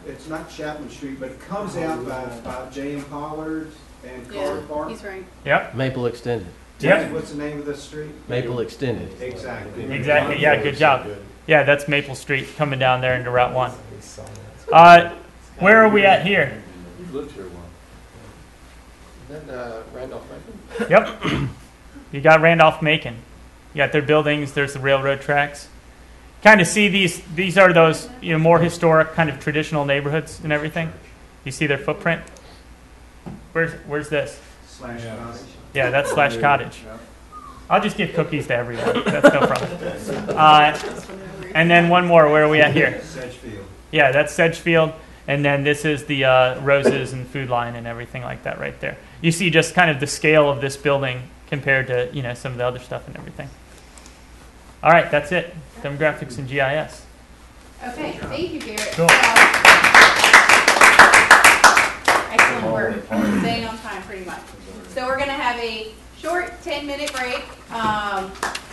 it's not Chapman Street, but it comes out by J.M. Pollard and Carter Park. He's right. Yep. Maple Extended. Yep. What's the name of the street? Maple Extended. Exactly. Exactly. Yeah, good job. Yeah, that's Maple Street coming down there into Route 1. Where are we at here? You've lived here once. Is that Randolph-Macon? Yep. You got Randolph-Macon. You got their buildings. There's the railroad tracks. Kind of see these are those more historic kind of traditional neighborhoods and everything. You see their footprint. Where's this? Slash Cottage. Yeah, that's Slash Cottage. I'll just give cookies to everyone. That's no problem. And then one more. Where are we at here? Sedgefield. Yeah, that's Sedgefield. And then this is the Roses and Food Line and everything like that right there. You see just kind of the scale of this building compared to some of the other stuff and everything. All right, that's it. Demographics and GIS. Okay, thank you, Garrett. Cool. Excellent work. Staying on time pretty much. So we're going to have a short 10-minute break.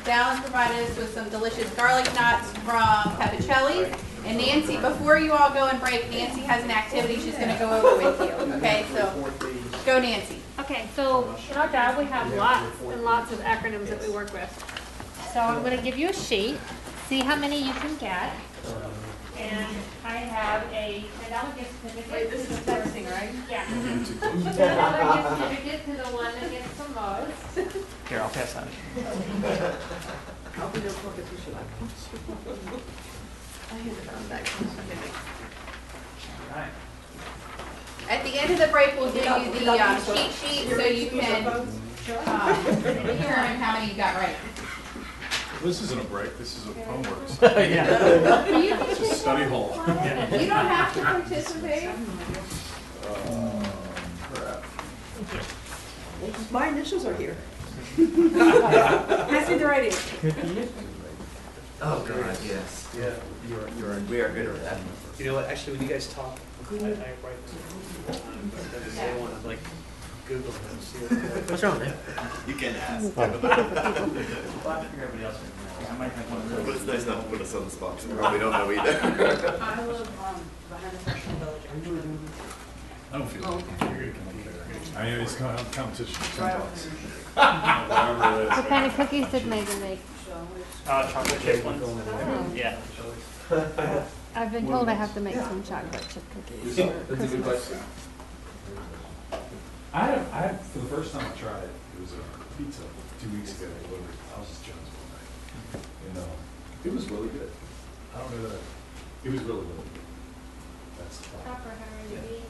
Dallas provided us with some delicious garlic knots from Pepicelli's. And Nancy, before you all go and break, Nancy has an activity she's going to go over with you. Okay, so go Nancy. Okay, so in our job, we have lots and lots of acronyms that we work with. So I'm going to give you a sheet, see how many you can get. And I have a $10 gift certificate. Wait, this is texting, right? Yeah. $10 gift certificate to the one that gets the most. Here, I'll pass that. I'll be there for the tissue. I handed it on back. All right. At the end of the break, we'll give you the cheat sheet so you can determine how many you got right. This isn't a break, this is a homework. Yeah. It's a study hall. You don't have to participate. Crap. My initials are here. Pass me the right answer. Oh, God, yes. Yeah, We are good at that. you know what, actually, when you guys talk, I write say one, I'm like, Google it and see what. What's wrong, man? You can ask. But it's nice not to put us on the spot, so we probably don't know either. I live behind the Freshman Village. I don't feel like you're gonna come up there. I mean, it's kind of competition for $10. Whatever it is. What kind of cookies did Megan make? Chocolate chip ones. Oh. Yeah. I've been told I have to make some chocolate chip cookies. That's a good question. For the first time I tried it, it was a pizza 2 weeks ago. I was just Jones one night. And it was really good. I don't know that. It was really, really good. That's the problem. Proper Harry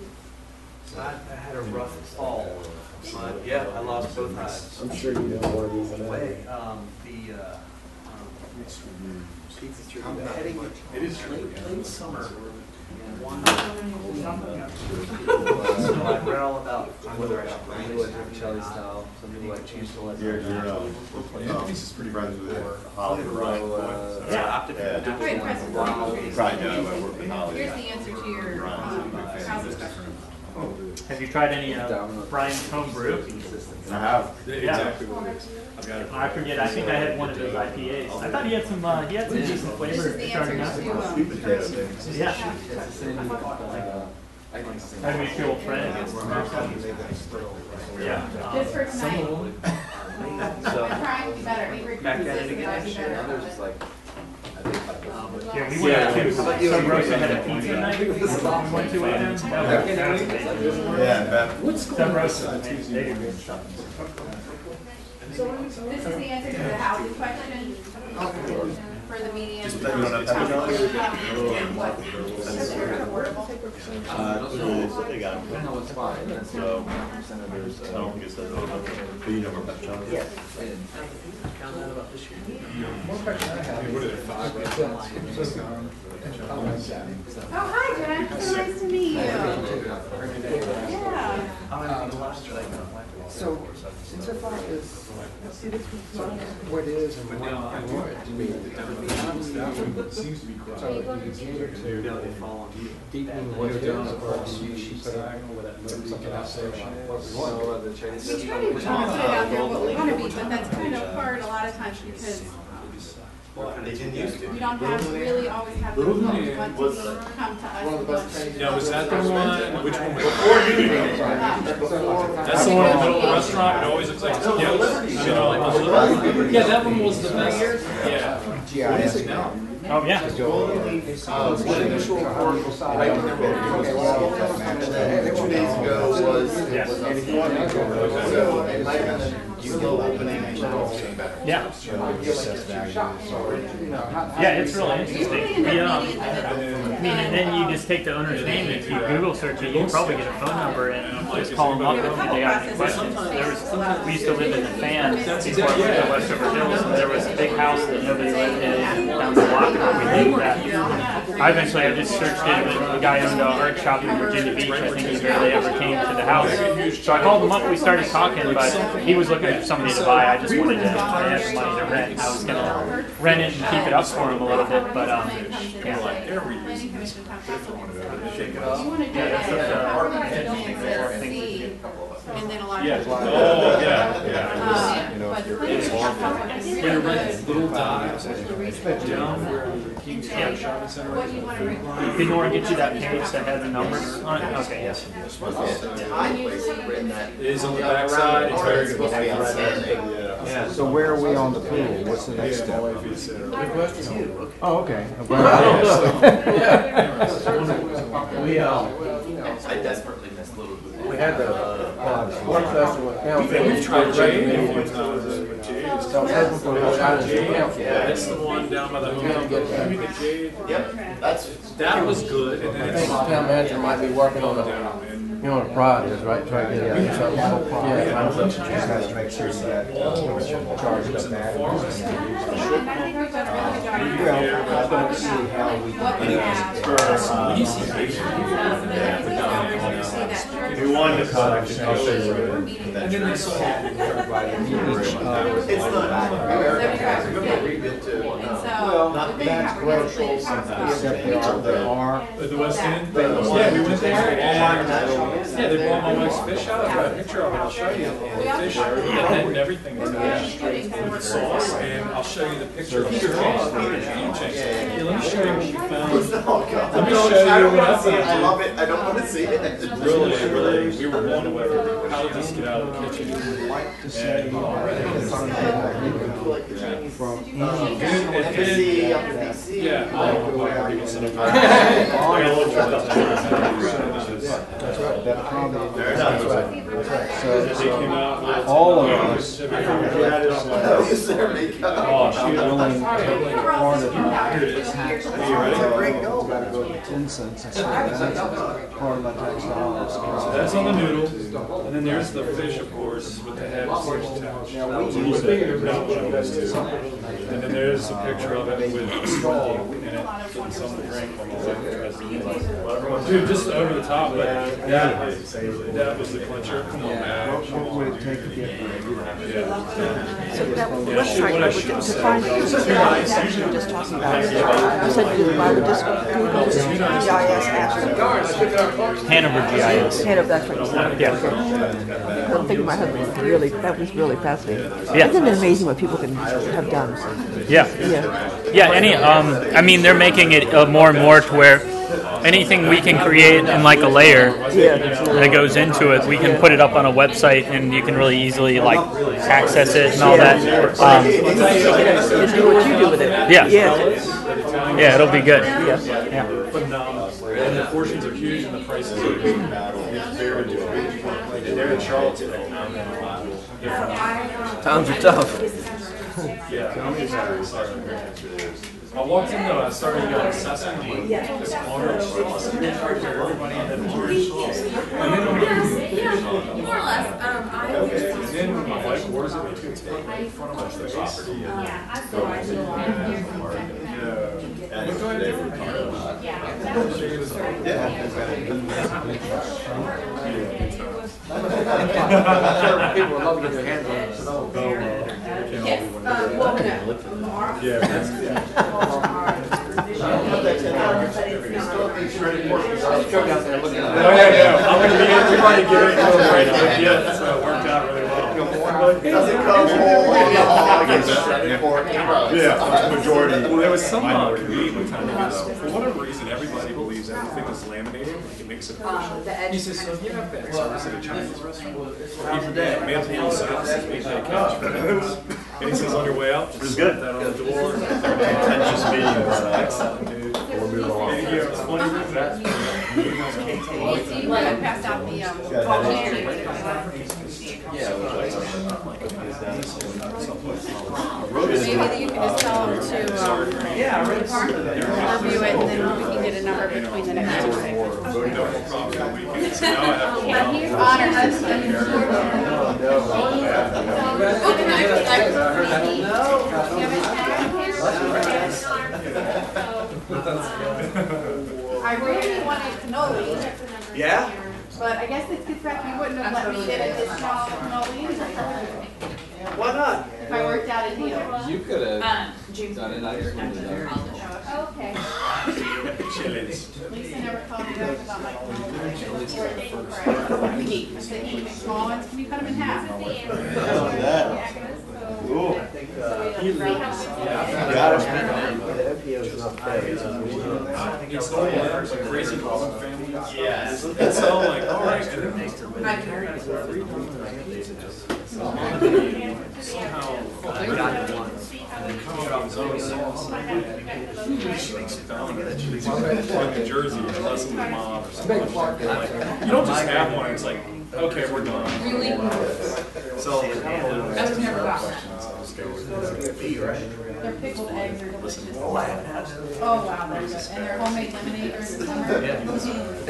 So I had a rough fall, but yeah, I lost both eyes. I'm sure you know more of these than I do. Way, pizza It is true. late summer, We're all about whether I should play with Kelly style. Some people like change the letter. Anthony's is pretty friends with Holly, right? Very impressive. Probably know, I work with Holly. Here's the answer to your housing question. Have you tried any Brian's home brew? I have. Exactly what it is. I've got it. I forget. I think I had one of those IPAs. I thought he had some decent flavor This is the starting answer out. to, Yeah. How do we feel friend? Yeah. just for tonight. I'm trying to be better. Avery Back at it consistent, again. I'd be better. Others like. Yeah, we went out to some Rosa had a pizza night. We went to with them. That was amazing. Yeah, Some Rosa, they did good stuff. This is the answer to the housing question for the median. Just put it on a pepper jelly. What? Because they're affordable. They got it. No, it's fine. So, senators, I guess that's all. But you know where pepper jelly is? Found out about this year. One question I have. What are there, 5 restaurants? Oh, hi, Jen. So nice to meet you. Yeah. So, since our file is, what is and what it means. That one seems to be So growing. you cater to They fall on you. deepening what it is, or you put something else there about what we want. We try to put it out there what we want to be, but that's kind of hard a lot of times because They didn't used to. we don't have, really always have those folks who want to come to us. and want- Now, was that the one, which one was? Uh, That's the one in the middle of the restaurant, it always looks like it's gifts, you know, like those little. Yeah, that one was the best. Yeah. GIS. Oh, yeah. Right, 2 days ago was, slow opening, better. Yeah. Yeah, it's really interesting. Yeah. I mean, and then you just take the owner's name, and if you Google search it, you can probably get a phone number and just call them up if they have any questions. We used to live in the Fan before I moved to Westover Hills, and there was a big house that nobody lived in down the block where we lived at. I just searched it, and the guy owned an art shop in Virginia Beach. I think he barely ever came to the house. So I called him up, we started talking, but he was looking for somebody to buy. I just wanted to have money to rent. I was going to rent it and keep it up for him a little bit, but yeah. Planning commission comes up with it. Shake it up. You want to do that, so compromise don't see, and then a lot of. Yeah. people- Oh, yeah. But planning commission comes up with it. When you're renting little dives down where the King's Shopping Center What is. you want to read. Did Nora get you that page that had the numbers on it? Okay, yes. It is on the backside, it's very good. Yeah. So where are we on the pool? What's the next step? Oh, okay. We, I desperately miss Little Boo. we had the, work session with council. We've tried Jade a few times with Jade. So I was hoping for the guidance from council. Yeah, that's the one down by the home. Maybe the Jade. Yep, that's. That was good, and I then think the town manager might be working on you know what a prod is, right? Try to get something. Yeah. Just has to make sure that charged up batteries. And I think we've done a really good job. Well, I don't see how we What we have. We wanted to cut. And then they saw. It's not. We're gonna rebuild too. Well, that's great, except there are. At the West End? Yeah, we went there and, yeah, they brought my wife's fish out, I got a picture of it, I'll show you. The fish, and everything is good. With sauce, and I'll show you the picture of her. Yeah, let me show you what she found. Let me show you what I found. I love it, I don't want to see it. Really, we were blown away. How did this get out of the kitchen? Yeah. So all of us Is there makeup? Oh, shoot. really part of tax. Are you ready? Great goal. Gotta go to 10 cents. That's part of my tax dollars. So that's on the noodle, and then there's the fish, of course, with the head attached. And then there's a picture of it with a straw in it, getting some drink from the wife tries to get it. Dude, just over the top, but that was the clincher. Come on, man. What would it take to get Yeah. So that Yeah, website, what I I would should to say. find it, you're just talking about it. You said I would just Google GIS Ashland. Hanover GIS. Hanover, that's what you said. Yeah. I'm thinking my husband that was really fascinating. Yeah. Isn't it amazing what people can have done? Yeah. Yeah. Yeah, I mean, they're making it more and more to where anything we can create in like a layer that goes into it, we can put it up on a website and you can really easily like access it and all that. Just do what you do with it. Yeah. Yeah. Yeah, it'll be good. Yeah. Phenomenal. And the portions are huge and the prices are good. It's very good. And they're in Charlottesville. Times are tough. I walked in though, I started assessing, I'm like, this orange sauce, everybody had orange sauce. And then More or less, and then when my wife orders it, it's in front of my property. People love to get their hands on it. Tomorrow. Yeah, that's good. I'm gonna be everybody giving it to them right now. Yeah, so it worked out really well. Doesn't come home. Yeah, majority. Well, there was some Canadian time ago, for whatever reason, everybody believes everything is laminated, like it makes it official. He says, so if you have bad service at a Chinese restaurant, he mails me himself, says, we pay cash for that. And he says, on your way out, just slap that on the door. Contentious meeting. Excellent, dude. And you know, it's funny that I passed out the call maybe you can just tell them to review it, and then we can get a number between the next two things. Honor husband. I really wanted cannoli. Yeah? But I guess it gets back, you wouldn't have let me get a discount on cannoli. Why not? If I worked out a deal. You could have done it, I just wanted to know. Okay. chilies. Lisa never called me back about my cannoli. I said, you make small ones, can you cut them in half? Cool. It's all like crazy Golden families. Yeah. It's all like, all right. And then somehow, she makes it dominant. She's from New Jersey, or less than the mom or something. Like, you don't just have one, it's like, okay, we're done. Really? So, I've never got one. right? Their pickled eggs are delicious. Oh wow, they're good. And their homemade lemonade during the summer. In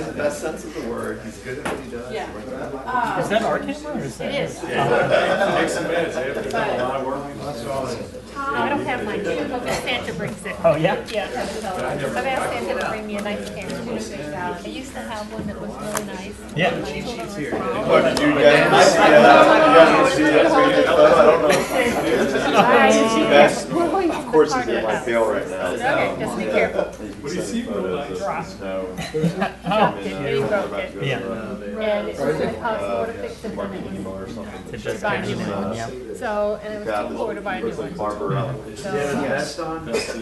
the best sense of the word, he's good at what he does. Yeah. Is that our camera or is that? It is. Takes some minutes, they have to do a lot of work. I don't have mine, but Santa brings it. Oh, yeah? Yeah, so I've asked Santa to bring me a nice camera. I used to have one that was really nice. Yeah. My children were What, small. did you guys see that photo? I don't know. Best. Of course he's in my tail right now. Okay, just be careful. What do you see? Drop. No. He broke it. Yeah. And it's just impossible to fix it on the Or something. It does Buy a catch new it, one. yeah. So, and it was too poor to buy a new one. Barber up. So, Best on? I just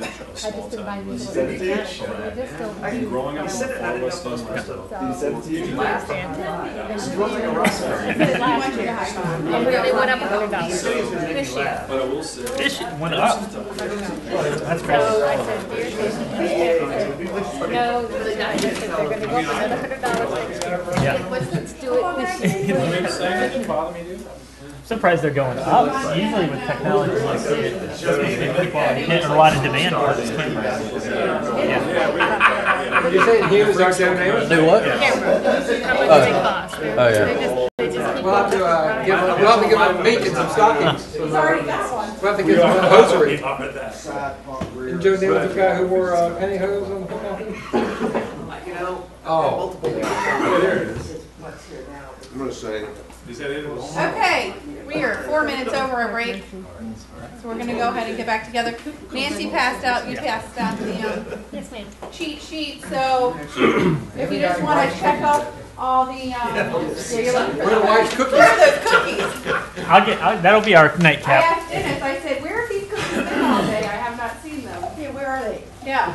didn't buy a new one. I just don't. Growing up in Far West Denver. He sent it to you? Last Santa. I did it last year. And they went up $100 this year. But I will say. This shit went up. That's So crazy. I said, dear Santa, no, I just said they're gonna go up another $100 next year. Yeah. Let's do it this year. That didn't bother me, dude. surprised they're going up. Usually with technology like this, people are getting a lot of demand for these cameras. You said he was our donor? Do what? Cameras. How much they cost. Oh, yeah. They just keep We'll have to give him, we'll have to give him meat and some stockings. He's already got one. We'll have to give him a hosiery. Side pump rear. And Joe Neal was the guy who wore pantyhose on the football team? You know, Oh. multiple. I'm gonna say. Is that it? Okay, we are 4 minutes over our break, so we're gonna go ahead and get back together. Nancy passed out, you passed out the Yes, ma'am. cheat sheet, so if you just wanna check off all the, yeah, you're looking for Where are the white cookies? Where are those cookies? That'll be our I nightcap. asked Dennis, I said, where have these cookies been all day? I have not seen them. Yeah, where are they? Yeah.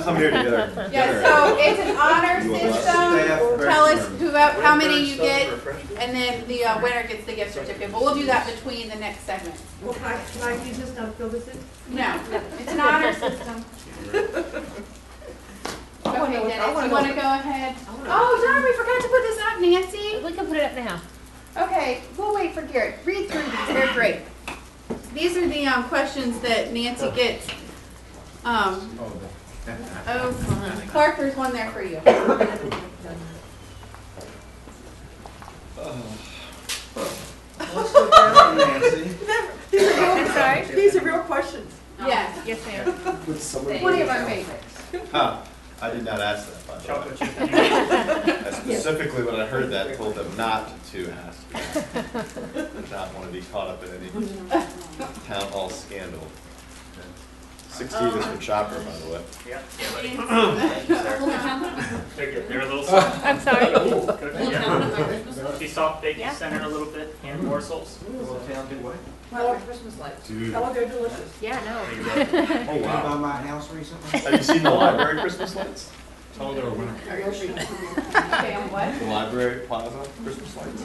I'm here together. Yeah, so it's an honor system. Tell us how many you get, and then the winner gets the gift certificate. But we'll do that between the next segment. Well, can I use this now to fill this in? No, it's an honor system. Okay, Dennis, you want to go ahead? Oh, darn, we forgot to put this up, Nancy. We can put it up now. Okay, we'll wait for Garrett. Read through these, they're great. These are the questions that Nancy gets. Clark, there's one there for you. Let's look at Nancy. I'm sorry? These are real questions. Yes. Yes, ma'am. 20 of our favorites. Huh, I did not ask that, by the way. I specifically, when I heard that, told them not to ask. Did not want to be caught up in any town hall scandal. 16 is for Chopper, by the way. Yeah. They're a little soft. I'm sorry? Be soft, baked, Yeah. centered a little bit, and morsels. Will the town do what? Well, Christmas lights. Dude. Oh, they're delicious. Yeah, no. Oh, You wow. by my house recently? Have you seen the library Christmas lights? Tell them they were winning. Okay, on what? The library plaza Christmas lights?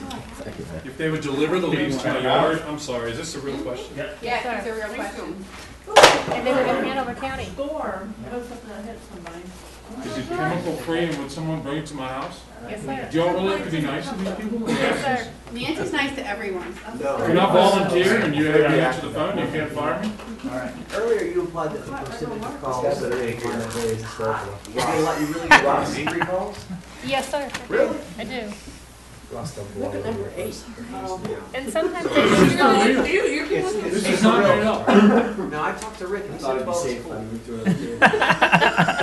If they would deliver the leaves to my yard, I'm sorry, is this a real question? Yes, these are real questions. And they live in Hanover County. Storm. It was something that hit somebody. Is it chemical free and would someone bring it to my house? Yes, sir. Do y'all really have to be nice to these people? Yes, sir. Nancy's nice to everyone. If you're not volunteer and you answer the phone, you can't fire me? Earlier you implied that the percentage of calls that are making are really historical. You get a lot, you really A get a lot lot of of angry calls? Yes, sir. Really? I do. Lost them. Look at number 8. And sometimes they This is just for real. You're It's This is for not real. made up. No, I talked to Rick. He said it was safe if I moved to another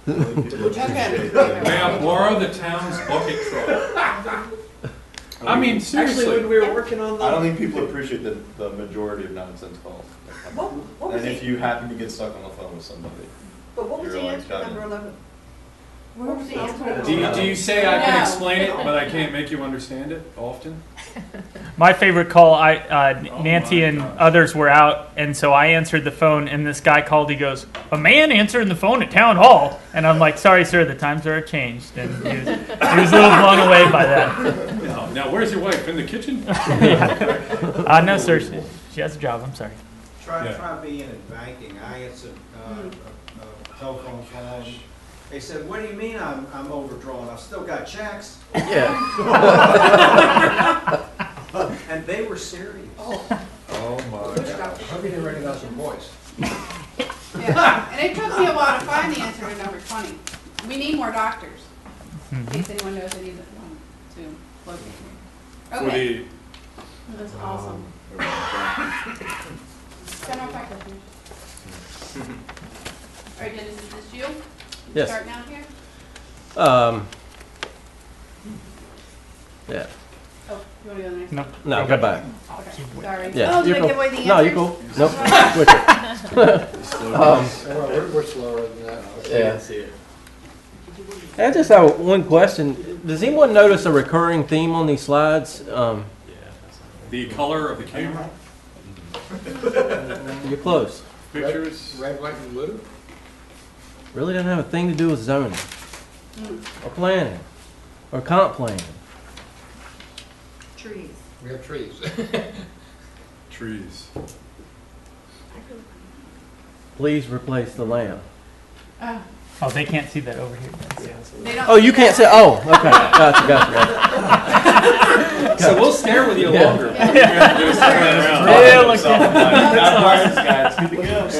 Okay. May I borrow the town's bucket truck? I mean, Actually, seriously. when we were working on I don't the, think people appreciate the majority of nonsense calls. What was And if the, you happen to get stuck on the phone with somebody. but what was the you're like answer done. to number 11? What was the answer? Do you say I can No. explain it, but I can't make you understand it often? My favorite call, Nancy and others were out, and so I answered the phone, and this guy called. He goes, "A man answering the phone at town hall," and I'm like, "Sorry, sir, the times are changed." And he was a little blown away by that. Now, where's your wife? In the kitchen? No, sir, she has a job. I'm sorry. Try being in banking. I answered a telephone call. They said, "What do you mean I'm overdrawn? I've still got checks." Yeah. And they were serious. Oh, my God. Hope you didn't recognize your voice. Yeah, and it took me a while to find the answer to number 20. We need more doctors, in case anyone knows any that want to locate me. For Okay, the, that's awesome. Send our fact records. All right, Dennis, is this you? Yes. Start now here? Yeah. Oh, you want to go to the next No. one? No, go back. Okay, sorry. Yeah. Oh, did you're I cool. give away the answers? No, you're cool. Nope. Quicker. We're slower than that. Yeah. I just have one question. Does anyone notice a recurring theme on these slides? the color of the camera, You're close. pictures. Red, white, and blue? Really doesn't have a thing to do with zoning or planning or comp planning. Trees. We have trees. Trees. Please replace the lamp. Oh, Oh, they can't see that over here. they don't Oh, you see can't say, that. oh, okay, gotcha. So we'll stare with you Yeah. longer. Yeah. Yeah, look It's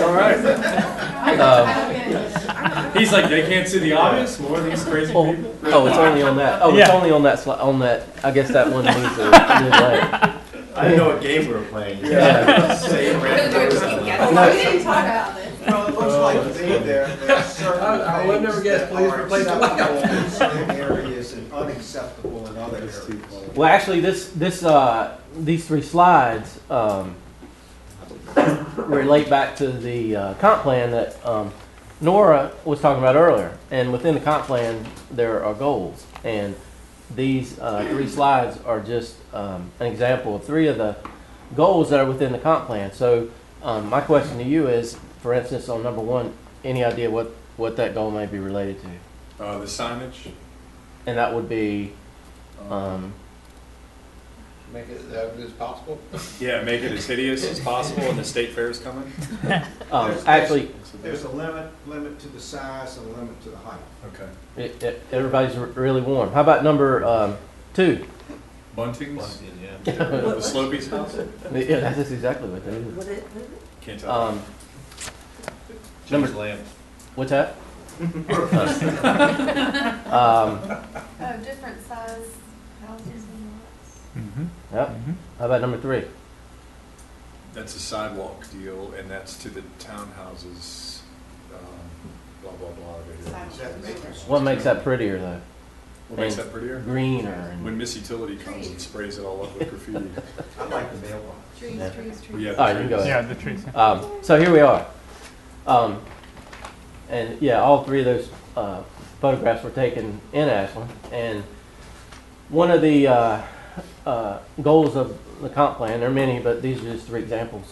all right. I don't get it. He's like, they can't see the obvious, more of these crazy Oh, people. oh, it's only on that, oh, it's Yeah. only on that, on that, I guess that one needs a new leg. I didn't know what game we were playing. Yeah. Saying random We words. didn't talk about this. Well, it looks like to me there are certain I would never things guess that police are were playing acceptable in certain areas and unacceptable in other areas. Well, actually, these three slides relate back to the comp plan that Nora was talking about earlier. And within the comp plan, there are goals. And these three slides are just an example of three of the goals that are within the comp plan. So my question to you is, for instance, on number one, any idea what that goal may be related to? The signage. And that would be, Make it as ugly as possible. Yeah, make it as hideous as possible when the state fair is coming. actually, There's a limit to the size and a limit to the height. Okay. everybody's really warm. How about number two? Buntings? Bunting, yeah. The Slopey's house? Yeah, that's exactly what that is. Can't tell. Number, Lamp. what's that? Different size houses and lots. Yep. How about number three? That's a sidewalk deal, and that's to the townhouses, blah, blah, blah. What makes that prettier though? What makes that prettier? Greener and When Miss Utility comes and sprays it all up with graffiti. I like the mailbox. Trees, Yeah. trees, trees. Yeah, all right, you can go Yeah, ahead. the trees. So here we are, and yeah, all three of those photographs were taken in Ashland. And one of the goals of the comp plan, there are many, but these are just three examples,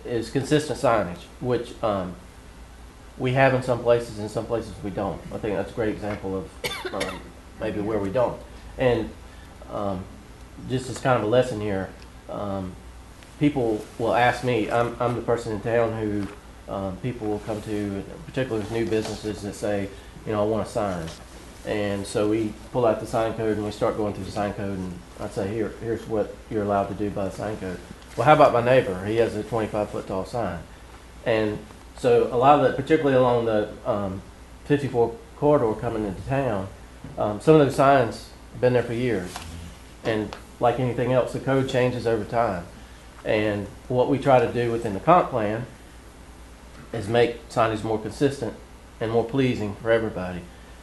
is consistent signage, which we have in some places, in some places we don't. I think that's a great example of maybe where we don't. And just as kind of a lesson here, people will ask me, I'm the person in town who people will come to, particularly with new businesses that say, you know, I want a sign. And so we pull out the sign code and we start going through the sign code, and I'd say, here's what you're allowed to do by the sign code. Well, how about my neighbor? He has a 25-foot tall sign. And so a lot of that, particularly along the 54 corridor coming into town, some of those signs have been there for years. And like anything else, the code changes over time. And what we try to do within the comp plan is make signage more consistent and more pleasing for everybody.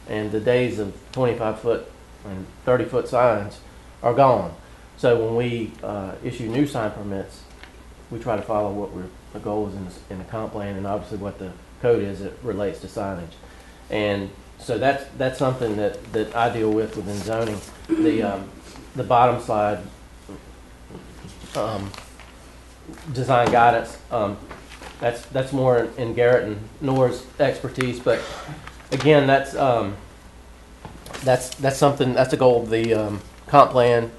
And the days of 25-foot and 30-foot signs are gone. So when we issue new sign permits, we try to follow what the goal is in the comp plan, and obviously what the code is that relates to signage. And so that's something that I deal with within zoning. The bottom slide, design guidance, that's more in Garrett and Nora's expertise, but again, that's something, that's a goal of the comp plan,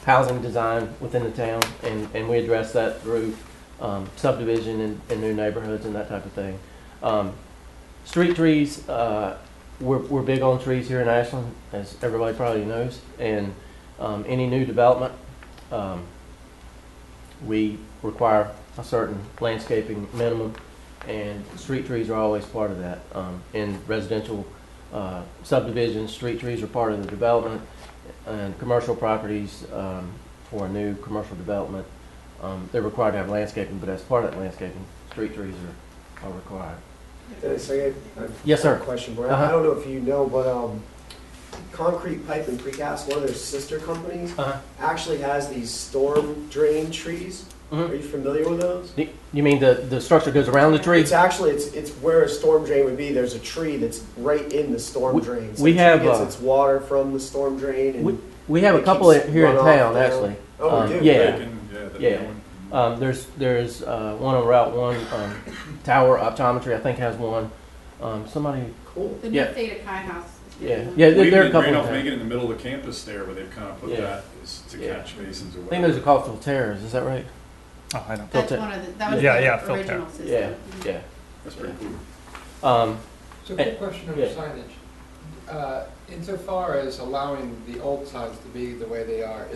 housing design within the town, and we address that through subdivision and new neighborhoods and that type of thing. Street trees, we're big on trees here in Ashland, as everybody probably knows, and any new development, we require a certain landscaping minimum, and street trees are always part of that. In residential subdivisions, street trees are part of the development, and commercial properties, for a new commercial development, they're required to have landscaping, but as part of that landscaping, street trees are required. So I have Yes, sir. a question for you. I don't know if you know, but Concrete Pipe and Precast, one of their sister companies, actually has these storm drain trees. Are you familiar with those? You mean the structure goes around the tree? It's actually, it's where a storm drain would be. There's a tree that's right in the storm drain. So we the have, tree gets its water from the storm drain. And we have a couple here in town, actually. Oh, we do? Yeah. Yeah. There's one on Route 1, Tower Optometry, I think, has one. Somebody. Cool. The new State of Kai House. Yeah, We there are a did couple. Randolph Macon in the middle of the campus there, where they've kind of put Yeah. that as to Yeah. catch basins or I think whatever. those are called filters. Is that right? Oh, I don't. That's Filter. one of the, that was Yeah, the yeah, filter. original system. Yeah. That's pretty cool. So quick question on the Yeah. signage. Insofar as allowing the old signs to be the way they are,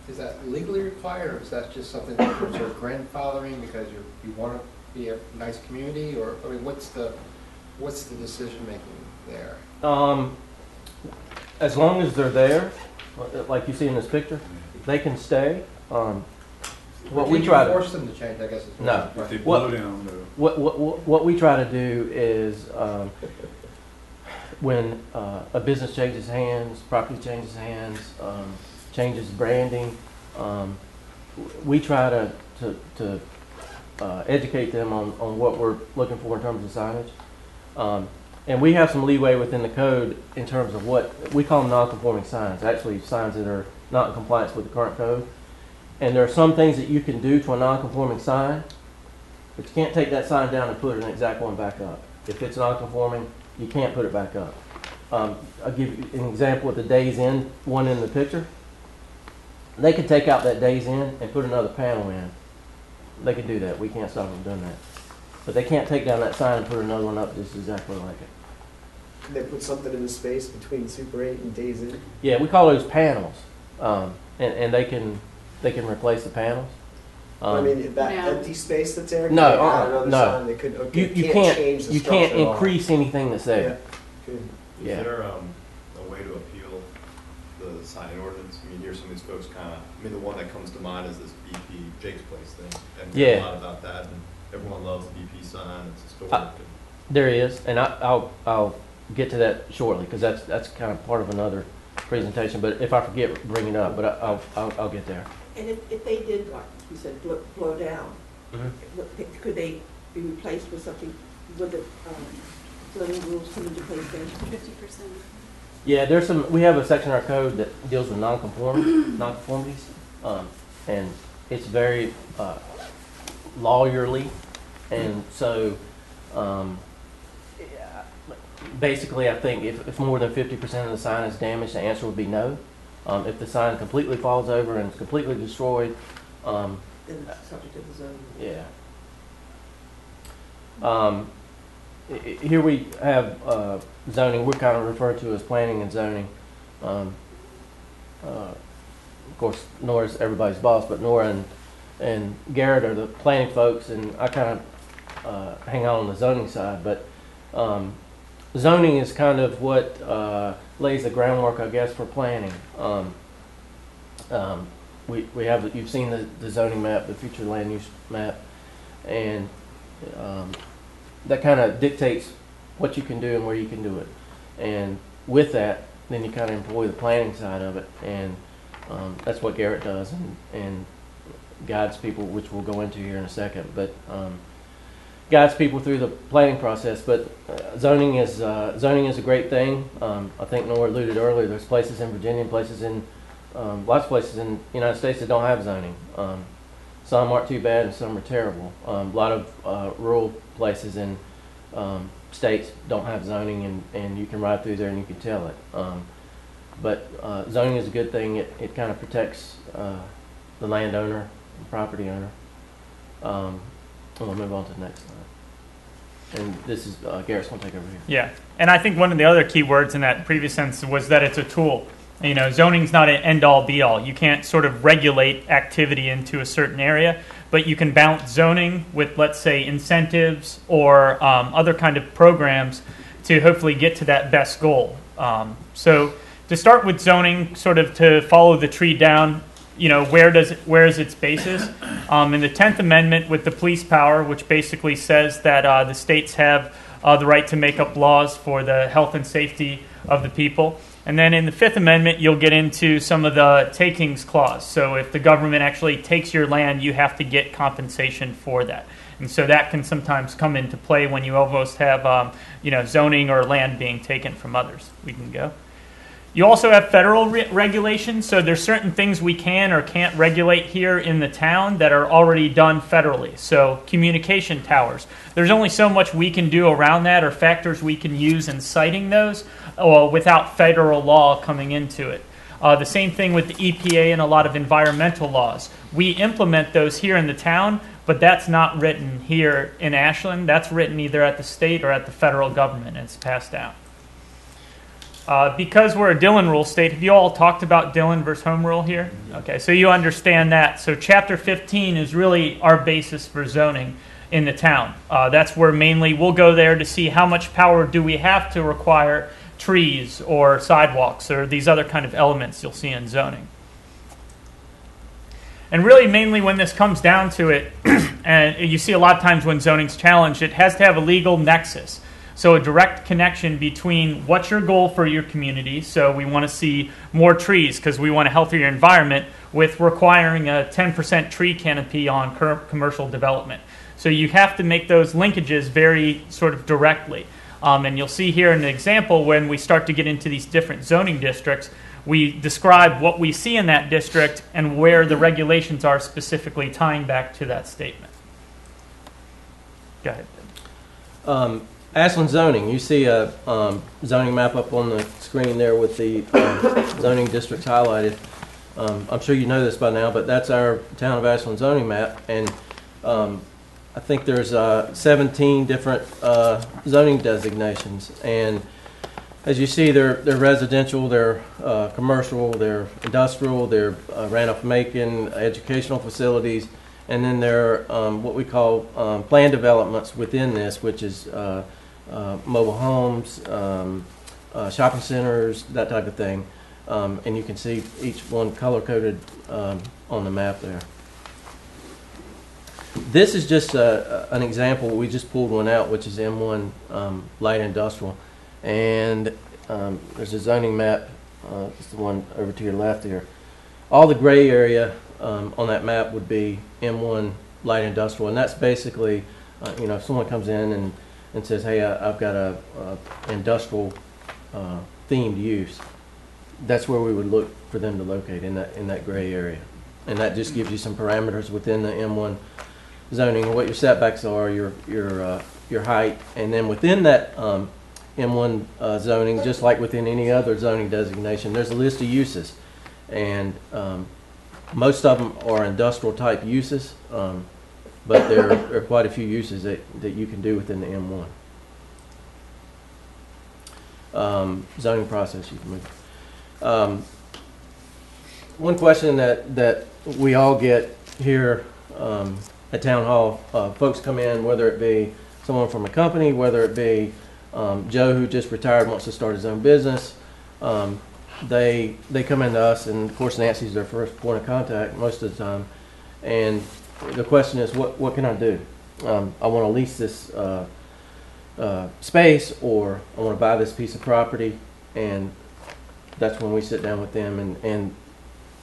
is that legally required, or is that just something that you're sort of grandfathering because you want to be a nice community, or, I mean, what's the decision making there? As long as they're there, like you see in this picture, they can stay. What we try to force them to change, I guess. Is No. If they What- blow down, no. what we try to do is when a business changes hands, property changes hands, changes branding, we try to educate them on what we're looking for in terms of signage. And we have some leeway within the code in terms of what we call them non-conforming signs, actually signs that are not in compliance with the current code. And there are some things that you can do to a non-conforming sign, but you can't take that sign down and put an exact one back up. If it's non-conforming, you can't put it back up. I'll give you an example with the Days Inn one in the picture. They could take out that Days Inn and put another panel in. They could do that. We can't stop them doing that. But they can't take down that sign and put another one up just exactly like it. Can they put something in the space between Super 8 and Days Inn? Yeah, we call those panels, and they can replace the panels. I mean, that Yeah. empty space that's there? No, can they add another no. sign? They could, okay, You can't change the you can't structure at all. increase anything that's there. Yeah. Good. Yeah. Is there a way to appeal the sign ordinance? I mean, hear some of these folks kind of, I mean, the one that comes to mind is this BP Jake's Place thing. And we hear Yeah. a lot about that, and everyone loves the BP sign, it's historic. There is, and I'll get to that shortly because that's kind of part of another presentation. But if I forget, bring it up. But I'll get there. And if they did, like you said, blow down, could they be replaced with something, would the zoning rules come into place then? 50%. Yeah, there's some. We have a section in our code that deals with nonconformities, and it's very lawyerly, and so basically, I think if more than 50% of the sign is damaged, the answer would be no. If the sign completely falls over and is completely destroyed, Then it's subject to the zoning. yeah. Here we have zoning. We're kind of referred to as planning and zoning. Of course, Nora's everybody's boss, but Nora and Garrett are the planning folks, and I kind of hang out on the zoning side. But zoning is kind of what lays the groundwork, I guess, for planning. We have, you've seen the zoning map, the future land use map, and that kind of dictates what you can do and where you can do it. And with that, then you kind of employ the planning side of it, and that's what Garrett does, and guides people, which we'll go into here in a second, but guides people through the planning process. But zoning is a great thing. I think Nora alluded earlier, there's places in Virginia and places in lots of places in the United States that don't have zoning. Some aren't too bad and some are terrible. A lot of rural places in states don't have zoning, and you can ride through there and you can tell it. But zoning is a good thing. It kind of protects the landowner, the property owner. We'll move on to the next slide. And this is Garrett's going to take over here. Yeah, and I think one of the other key words in that previous sentence was that it's a tool. You know, zoning's not an end-all, be-all. You can't sort of regulate activity into a certain area, but you can balance zoning with, let's say, incentives or other kind of programs to hopefully get to that best goal. So to start with zoning, sort of to follow the tree down, you know, where is its basis? In the 10th Amendment with the police power, which basically says that the states have the right to make up laws for the health and safety of the people. And then in the Fifth Amendment, you'll get into some of the takings clause. So if the government actually takes your land, you have to get compensation for that. And so that can sometimes come into play when you almost have, zoning or land being taken from others. We can go. You also have federal regulations. So there's certain things we can or can't regulate here in the town that are already done federally. So communication towers. There's only so much we can do around that or factors we can use in citing those without federal law coming into it. The same thing with the EPA and a lot of environmental laws. We implement those here in the town, but but that's not written here in Ashland. That's written either at the state or at the federal government, and it's passed down. Because we're a Dillon rule state, have you all talked about Dillon versus home rule here? Okay, so you understand that. So Chapter 15 is really our basis for zoning in the town. That's where mainly we'll go there to see how much power do we have to require trees or sidewalks or these other kind of elements you'll see in zoning. And really mainly when this comes down to it, and you see a lot of times when zoning's challenged, it has to have a legal nexus. So a direct connection between what's your goal for your community, so we want to see more trees because we want a healthier environment, with requiring a 10% tree canopy on commercial development. So you have to make those linkages very sort of directly. And you'll see here in an example when we start to get into these different zoning districts, we describe what we see in that district and where the regulations are specifically tying back to that statement. Go ahead. Ashland zoning. You see a zoning map up on the screen there with the zoning districts highlighted. I'm sure you know this by now, but that's our town of Ashland zoning map. And I think there's 17 different zoning designations. And as you see, they're residential, they're commercial, they're industrial, they're Randolph-Macon, educational facilities, and then there are what we call planned developments within this, which is mobile homes, shopping centers, that type of thing. And you can see each one color-coded on the map there. This is just an example. We just pulled one out, which is M1 light industrial. And there's a zoning map. It's the one over to your left here. All the gray area on that map would be M1 light industrial, and that's basically, if someone comes in and says, "Hey, I've got a industrial themed use," that's where we would look for them to locate in that gray area, and that just gives you some parameters within the M1 zoning, what your setbacks are, your height, and then within that M1 zoning, just like within any other zoning designation, there's a list of uses, and most of them are industrial type uses, but there are quite a few uses that you can do within the M1 zoning process. You can move. One question that we all get here at Town Hall, folks come in, whether it be someone from a company, whether it be Joe who just retired wants to start his own business. They come into us, and of course Nancy's their first point of contact most of the time. And the question is, what can I do? I want to lease this space, or I want to buy this piece of property, and that's when we sit down with them, and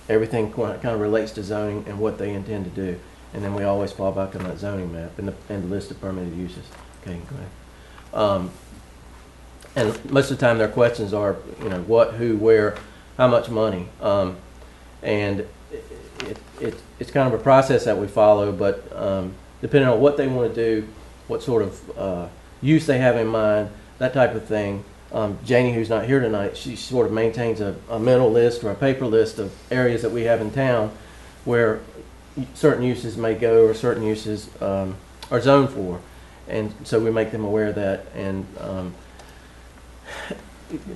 everything kind of relates to zoning and what they intend to do. And then we always fall back on that zoning map and the list of permitted uses. Okay, go ahead. And most of the time their questions are, what, who, where, how much money. And it's kind of a process that we follow, but depending on what they want to do, what sort of use they have in mind, that type of thing. Janie, who's not here tonight, she sort of maintains a mental list or a paper list of areas that we have in town where certain uses may go or certain uses are zoned for. And so we make them aware of that and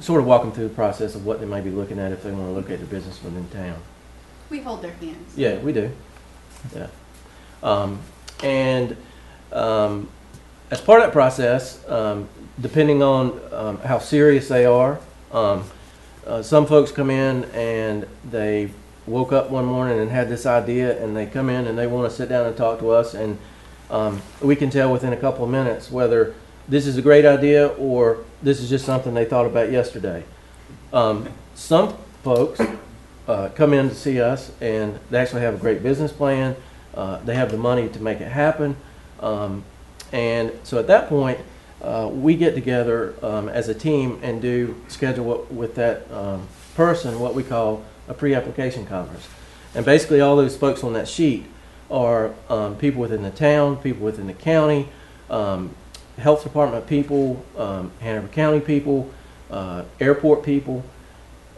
sort of walk them through the process of what they may be looking at if they want to look at the business within town. We hold their hands. Yeah, we do. Yeah. As part of that process, depending on how serious they are, some folks come in and they woke up one morning and had this idea, and they come in and they want to sit down and talk to us, and we can tell within a couple of minutes whether this is a great idea or this is just something they thought about yesterday. Some folks come in to see us and they actually have a great business plan. They have the money to make it happen. And so at that point, we get together as a team and schedule with that person what we call a pre-application conference. And basically all those folks on that sheet are people within the town, people within the county, health department people, Hanover County people, airport people.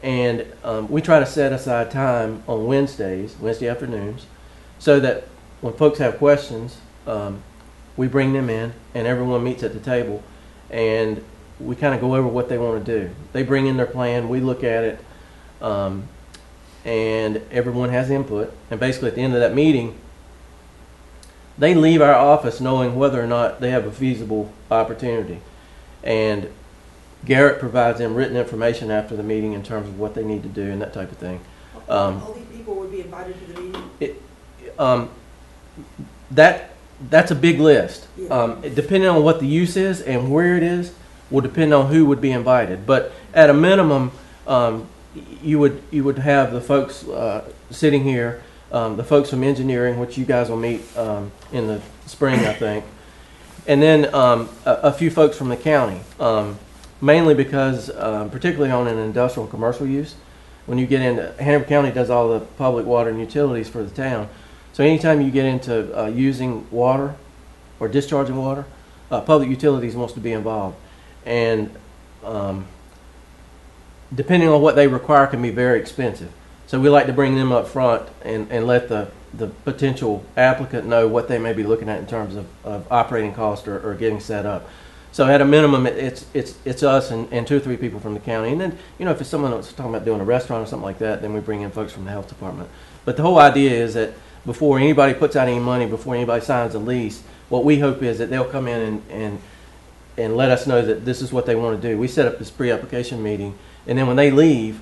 And we try to set aside time on Wednesday afternoons, so that when folks have questions, we bring them in, and everyone meets at the table, and we kind of go over what they want to do. They bring in their plan, we look at it, and everyone has input. And basically at the end of that meeting, they leave our office knowing whether or not they have a feasible opportunity. And Garrett provides them written information after the meeting in terms of what they need to do and that type of thing. All these people would be invited to the meeting? That's a big list. Yeah. Depending on what the use is and where it is, will depend on who would be invited. But at a minimum, you would have the folks sitting here, the folks from engineering, which you guys will meet in the spring, I think, and then a few folks from the county, mainly because, particularly on an industrial commercial use, when you get into Hanover County does all the public water and utilities for the town. So anytime you get into using water or discharging water, public utilities wants to be involved. And depending on what they require can be very expensive. So we like to bring them up front and let the potential applicant know what they may be looking at in terms of operating cost or getting set up. So at a minimum, it's us and 2 or 3 people from the county. And then, if it's someone that's talking about doing a restaurant or something like that, then we bring in folks from the health department. But the whole idea is that before anybody puts out any money, before anybody signs a lease, what we hope is that they'll come in and let us know that this is what they want to do. We set up this pre-application meeting, and then when they leave,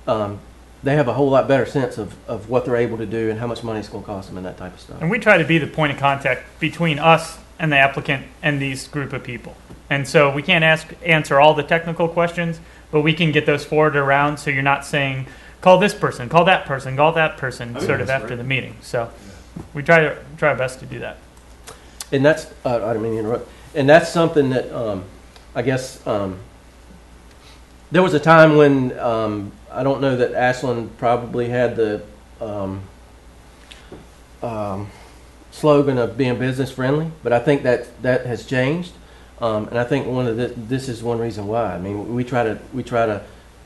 they have a whole lot better sense of what they're able to do and how much money it's going to cost them and that type of stuff. And we try to be the point of contact between us and the applicant and these group of people. And so we can't answer all the technical questions, but we can get those forwarded around so you're not saying, call this person, call that person, call that person, sort of after the meeting. So we try our best to do that. And that's, I don't mean to interrupt, and that's something that I guess there was a time when I don't know that Ashland probably had the slogan of being business friendly, but I think that has changed, and I think this is one reason why. I mean, we try to,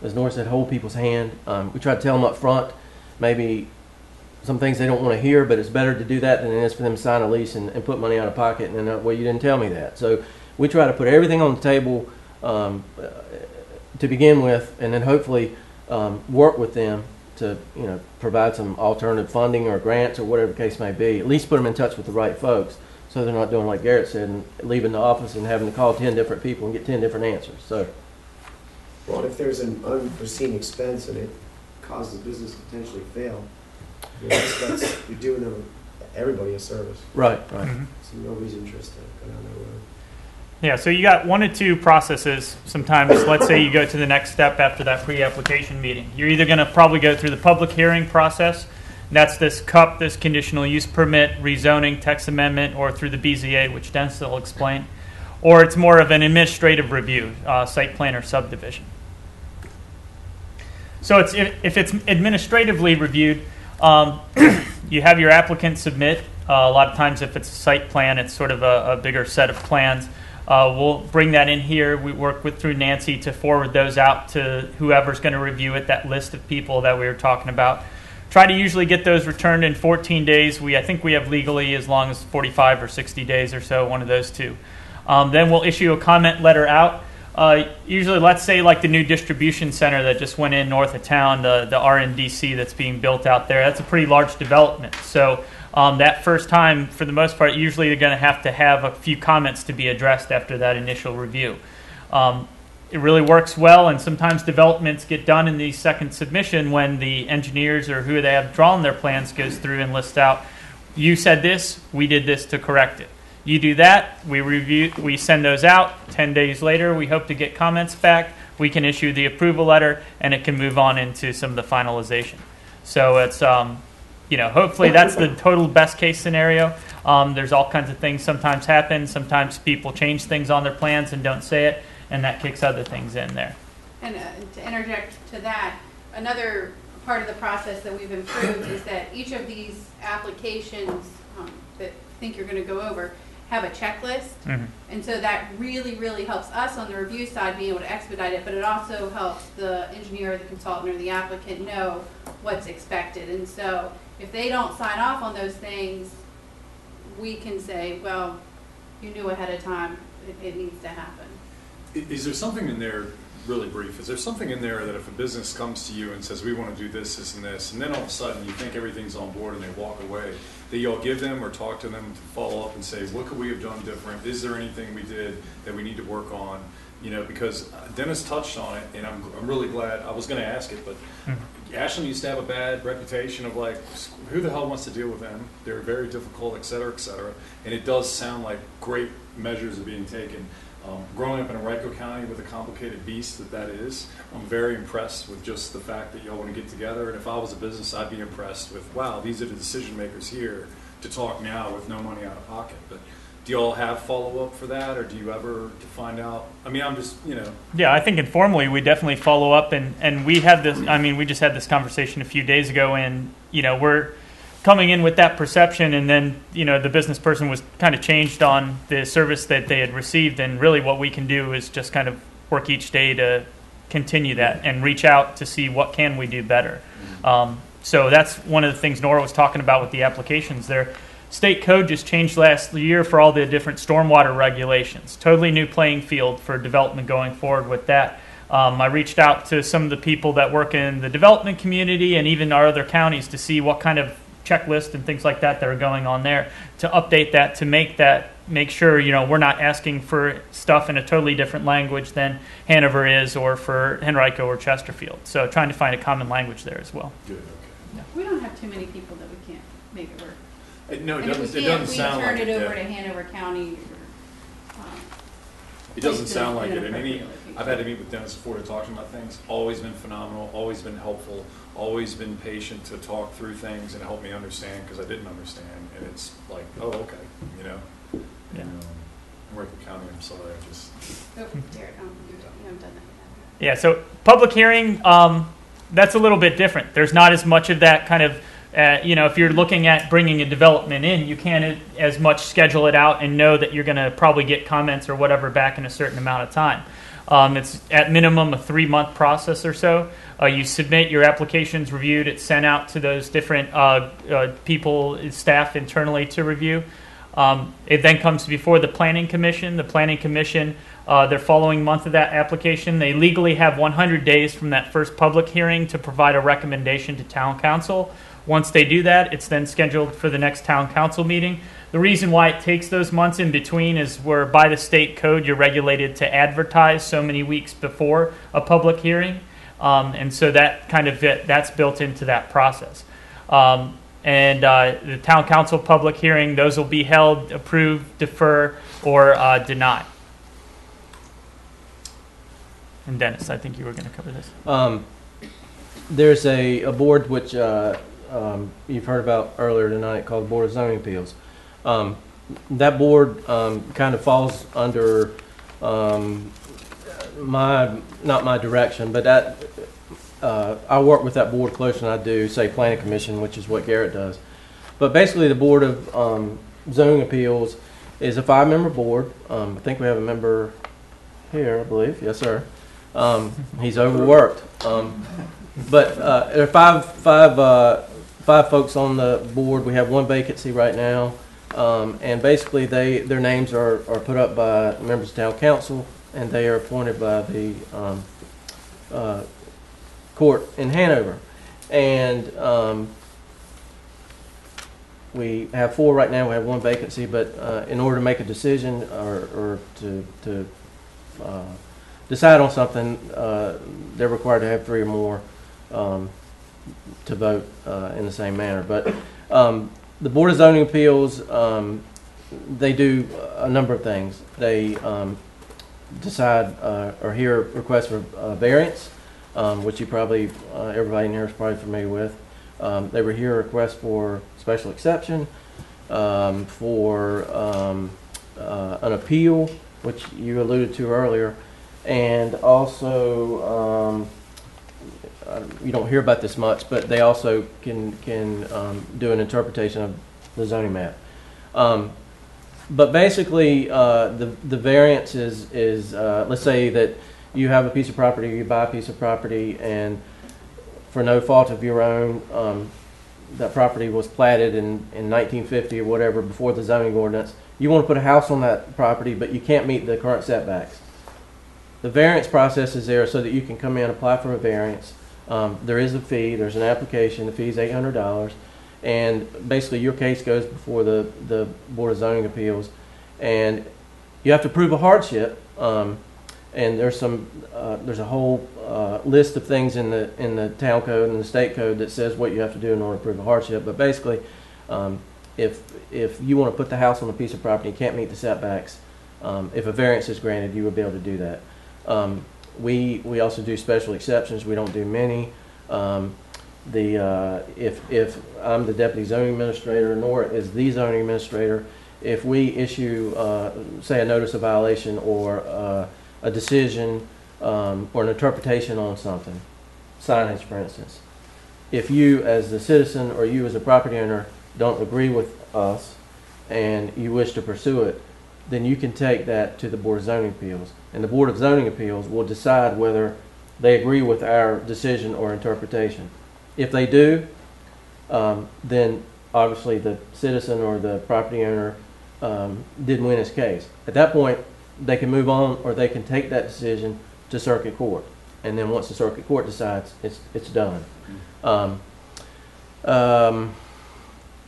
as Nora said, hold people's hand. We try to tell them up front, maybe some things they don't want to hear, but it's better to do that than it is for them to sign a lease and put money out of pocket and then, well, you didn't tell me that. So we try to put everything on the table to begin with, and then hopefully work with them to provide some alternative funding or grants or whatever the case may be. At least put them in touch with the right folks, so they're not doing like Garrett said and leaving the office and having to call 10 different people and get 10 different answers. So, well, if there's an unforeseen expense and it causes business to potentially fail, that's you're doing everybody a service. Right. Mm-hmm. So nobody's interested in going down that road. Yeah, so you got 1 or 2 processes sometimes. Let's say you go to the next step after that pre-application meeting. You're either going to probably go through the public hearing process. That's this CUP, this conditional use permit, rezoning, text amendment, or through the BZA, which Dennis will explain. Or it's more of an administrative review, site plan or subdivision. So if it's administratively reviewed, you have your applicant submit. A lot of times if it's a site plan, it's sort of a bigger set of plans. We'll bring that in here. We work through Nancy to forward those out to whoever's going to review it, that list of people that we were talking about. Try to usually get those returned in 14 days. I think we have legally as long as 45 or 60 days or so, one of those two. Then we'll issue a comment letter out. Usually, let's say like the new distribution center that just went in north of town, the RNDC that's being built out there, that's a pretty large development. So that first time, for the most part, usually they're going to have a few comments to be addressed after that initial review. It really works well, and sometimes developments get done in the second submission when the engineers or who they have drawn their plans goes through and lists out, you said this, we did this to correct it. You do that, we review, we send those out. 10 days later, we hope to get comments back. We can issue the approval letter, and it can move on into some of the finalization. So it's, hopefully that's the total best case scenario. There's all kinds of things sometimes happen. Sometimes people change things on their plans and don't say it, and that kicks other things in there. And to interject to that, another part of the process that we've improved is that each of these applications that I think you're going to go over have a checklist. Mm-hmm. And so that really, really helps us on the review side being able to expedite it, but it also helps the engineer, the consultant, or the applicant know what's expected. And so if they don't sign off on those things, we can say, well, you knew ahead of time, it needs to happen. Is there something in there, really brief, is there something in there that if a business comes to you and says, we want to do this, this, and then all of a sudden you think everything's on board and they walk away, that you'll give them or talk to them to follow up and say, what could we have done different? Is there anything we did that we need to work on? You know, because Dennis touched on it, and I'm really glad. I was going to ask it, but Ashland used to have a bad reputation of like, who the hell wants to deal with them? They're very difficult, et cetera, and it does sound like great measures are being taken. Growing up in Henrico County with a complicated beast that is, I'm very impressed with just the fact that y'all want to get together. And if I was a business, I'd be impressed with, wow, these are the decision makers here to talk now with no money out of pocket. But do y'all have follow-up for that, or do you ever to find out? I mean, I'm just, you know. Yeah, I think informally we definitely follow up, and we had this, I mean, we just had this conversation a few days ago, and, you know, we're coming in with that perception, and then, you know, the business person was kind of changed on the service that they had received, and really what we can do is just kind of work each day to continue that and reach out to see what can we do better. So that's one of the things Nora was talking about with the applications there. State code just changed last year for all the different stormwater regulations. Totally new playing field for development going forward with that. I reached out to some of the people that work in the development community and even our other counties to see what kind of checklist and things like that are going on there, to update that, to make sure, you know, we're not asking for stuff in a totally different language than Hanover is, or for Henrico or Chesterfield. So trying to find a common language there as well. Good, okay. Yeah. We don't have too many people that we can't make it work. No, it And if doesn't. we It can't, doesn't we sound turn like it over yeah. to Hanover County. It doesn't place sound like in it. an And any, appropriate location. I've had to meet with Dennis before to talk to him about things. Always been phenomenal. Always been helpful. Always been patient to talk through things and help me understand because I didn't understand. And it's like, oh, okay, you know. Yeah. And, Henrico County. I'm sorry, I just. Oh, Derek, you haven't done that. Yeah, so public hearing, that's a little bit different. There's not as much of that kind of, you know, if you're looking at bringing a development in, you can't as much schedule it out and know that you're going to probably get comments or whatever back in a certain amount of time. It's at minimum a 3-month process or so. You submit your applications reviewed. It's sent out to those different people, staff internally to review. It then comes before the Planning Commission. The Planning Commission, their following month of that application, they legally have 100 days from that first public hearing to provide a recommendation to Town Council. Once they do that, it's then scheduled for the next Town Council meeting. The reason why it takes those months in between is where by the state code you're regulated to advertise so many weeks before a public hearing. And so that kind of that's built into that process. And the Town Council public hearing, those will be held, approve, defer, or deny. And Dennis, I think you were going to cover this. There's a board which you've heard about earlier tonight called Board of Zoning Appeals. That board kind of falls under not my direction, but that I work with that board closer than I do, say, Planning Commission, which is what Garrett does. But basically, the Board of Zoning Appeals is a 5-member board. I think we have a member here, I believe. Yes, sir. He's overworked. But there are five folks on the board. We have 1 vacancy right now. And basically, their names are put up by members of Town Council, and they are appointed by the court in Hanover. And we have 4 right now. We have 1 vacancy, but in order to make a decision or to decide on something, they're required to have 3 or more to vote in the same manner. But the Board of Zoning Appeals, they do a number of things. They decide or hear requests for variance, which you probably, everybody in here is probably familiar with. They will hear requests for special exception, for an appeal, which you alluded to earlier, and also you don't hear about this much, but they also can do an interpretation of the zoning map. But basically, the variance is let's say that you have a piece of property, you buy a piece of property, and for no fault of your own, that property was platted in 1950 or whatever, before the zoning ordinance. You want to put a house on that property, but you can't meet the current setbacks. The variance process is there so that you can come in and apply for a variance. There is a fee, there's an application, the fee is $800, and basically your case goes before the Board of Zoning Appeals, and you have to prove a hardship, and there's a whole list of things in the town code and the state code that says what you have to do in order to prove a hardship. But basically, if you want to put the house on a piece of property and can't meet the setbacks, if a variance is granted, you would be able to do that. We also do special exceptions. We don't do many. If I'm the deputy zoning administrator, Nora is the zoning administrator, if we issue, say, a notice of violation or a decision or an interpretation on something, signage, for instance, if you as the citizen or you as a property owner don't agree with us and you wish to pursue it, then you can take that to the Board of Zoning Appeals, and the Board of Zoning Appeals will decide whether they agree with our decision or interpretation. If they do, then obviously the citizen or the property owner didn't win his case. At that point, they can move on, or they can take that decision to circuit court, and then once the circuit court decides, it's done.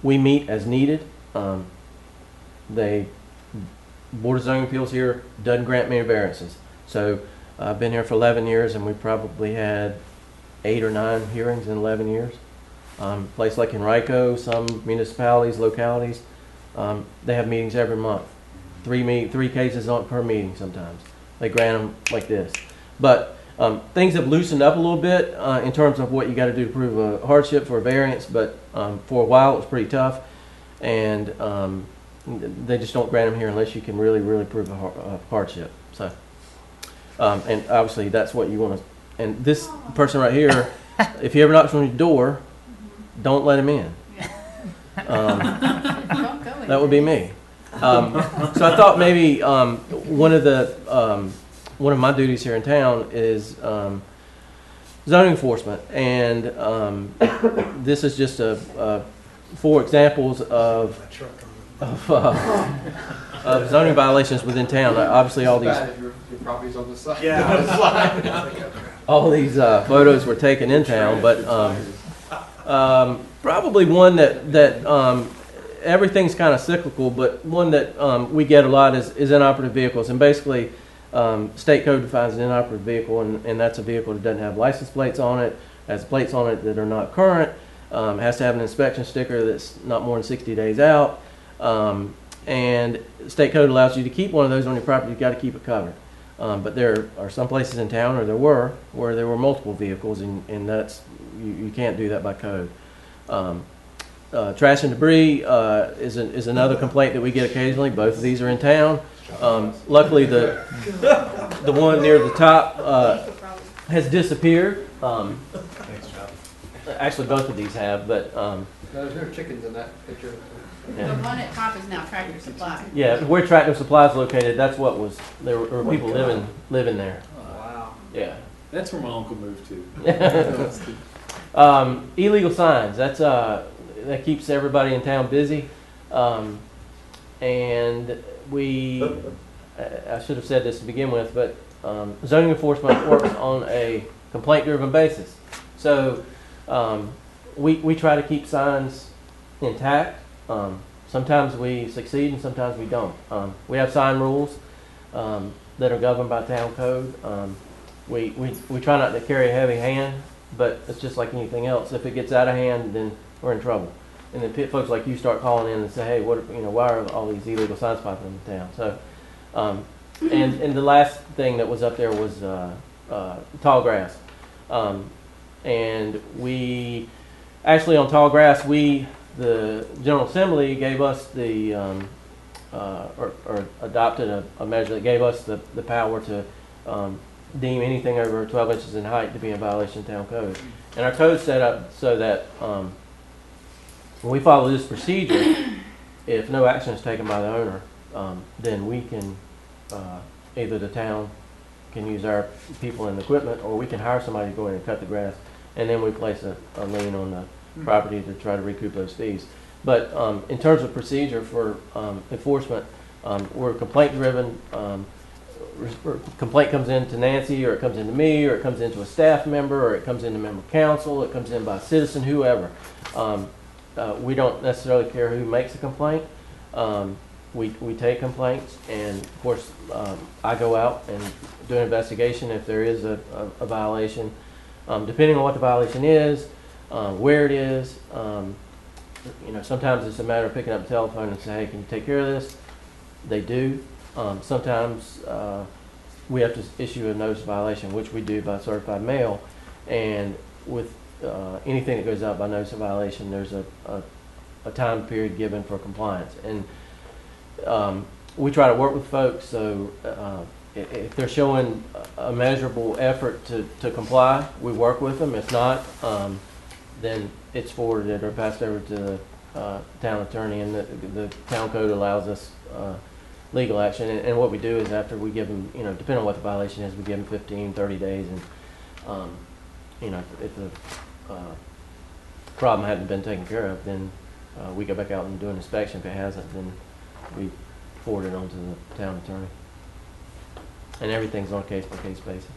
We meet as needed. Board of Zoning Appeals here doesn't grant many variances. So I've been here for 11 years, and we probably had 8 or 9 hearings in 11 years. Place like Henrico, some municipalities, localities, they have meetings every month. 3 cases on per meeting sometimes. They grant them like this. But things have loosened up a little bit in terms of what you got to do to prove a hardship for a variance, but for a while it was pretty tough, and they just don't grant them here unless you can really, really prove a hardship. So, and obviously that's what you want to. And this person right here, if he ever knocks on your door, don't let him in. That would be me. So I thought maybe one of my duties here in town is zoning enforcement, and this is just 4 examples of zoning violations within town. Obviously, all these Your property's on the side. Yeah. all these photos were taken in town, but probably one that everything's kind of cyclical, but one that we get a lot is inoperative vehicles. And basically, state code defines an inoperative vehicle, and that's a vehicle that doesn't have license plates on it, has plates on it that are not current, has to have an inspection sticker that's not more than 60 days out. And state code allows you to keep one of those on your property. You've got to keep it covered. But there are some places in town, or where there were multiple vehicles, and that's you can't do that by code. Trash and debris is another complaint that we get occasionally. Both of these are in town. Luckily, the one near the top has disappeared. Actually, both of these have, but There's no chickens in that picture. The one at top is now Tractor Supply. yeah, where Tractor Supply is located, that's what was there were people living there. Wow. Yeah. That's where my uncle moved to. Illegal signs. That keeps everybody in town busy, and I should have said this to begin with, but zoning enforcement works on a complaint-driven basis. So we try to keep signs intact. Sometimes we succeed and sometimes we don't. We have sign rules that are governed by town code. We try not to carry a heavy hand, but it's just like anything else. If it gets out of hand, then we're in trouble. And then folks like you start calling in and say, hey, why are all these illegal signs popping in the town? So, and the last thing that was up there was tall grass. And we actually on tall grass, the General Assembly gave us or adopted a measure that gave us the power to deem anything over 12 inches in height to be in violation of town code. And our code's set up so that when we follow this procedure, if no action is taken by the owner, then we can, either the town can use our people and equipment, or we can hire somebody to go in and cut the grass, and then we place a lien on property to try to recoup those fees. But in terms of procedure for enforcement, we're complaint-driven. Complaint comes in to Nancy, or it comes into me, or it comes into a staff member, or it comes into member council, it comes in by a citizen, whoever. We don't necessarily care who makes a complaint. We take complaints, and of course, I go out and do an investigation if there is a violation. Depending on what the violation is, where it is, sometimes it's a matter of picking up the telephone and saying, hey, can you take care of this? They do. Sometimes we have to issue a notice of violation, which we do by certified mail. And with anything that goes out by notice of violation, there's a time period given for compliance. And we try to work with folks, so if they're showing a measurable effort to comply, we work with them. If not, then it's forwarded or passed over to the town attorney, and the town code allows us legal action. And what we do is, after we give them, depending on what the violation is, we give them 15, 30 days. And, if the problem hadn't been taken care of, then we go back out and do an inspection. If it hasn't, then we forward it on to the town attorney. And everything's on a case-by-case basis.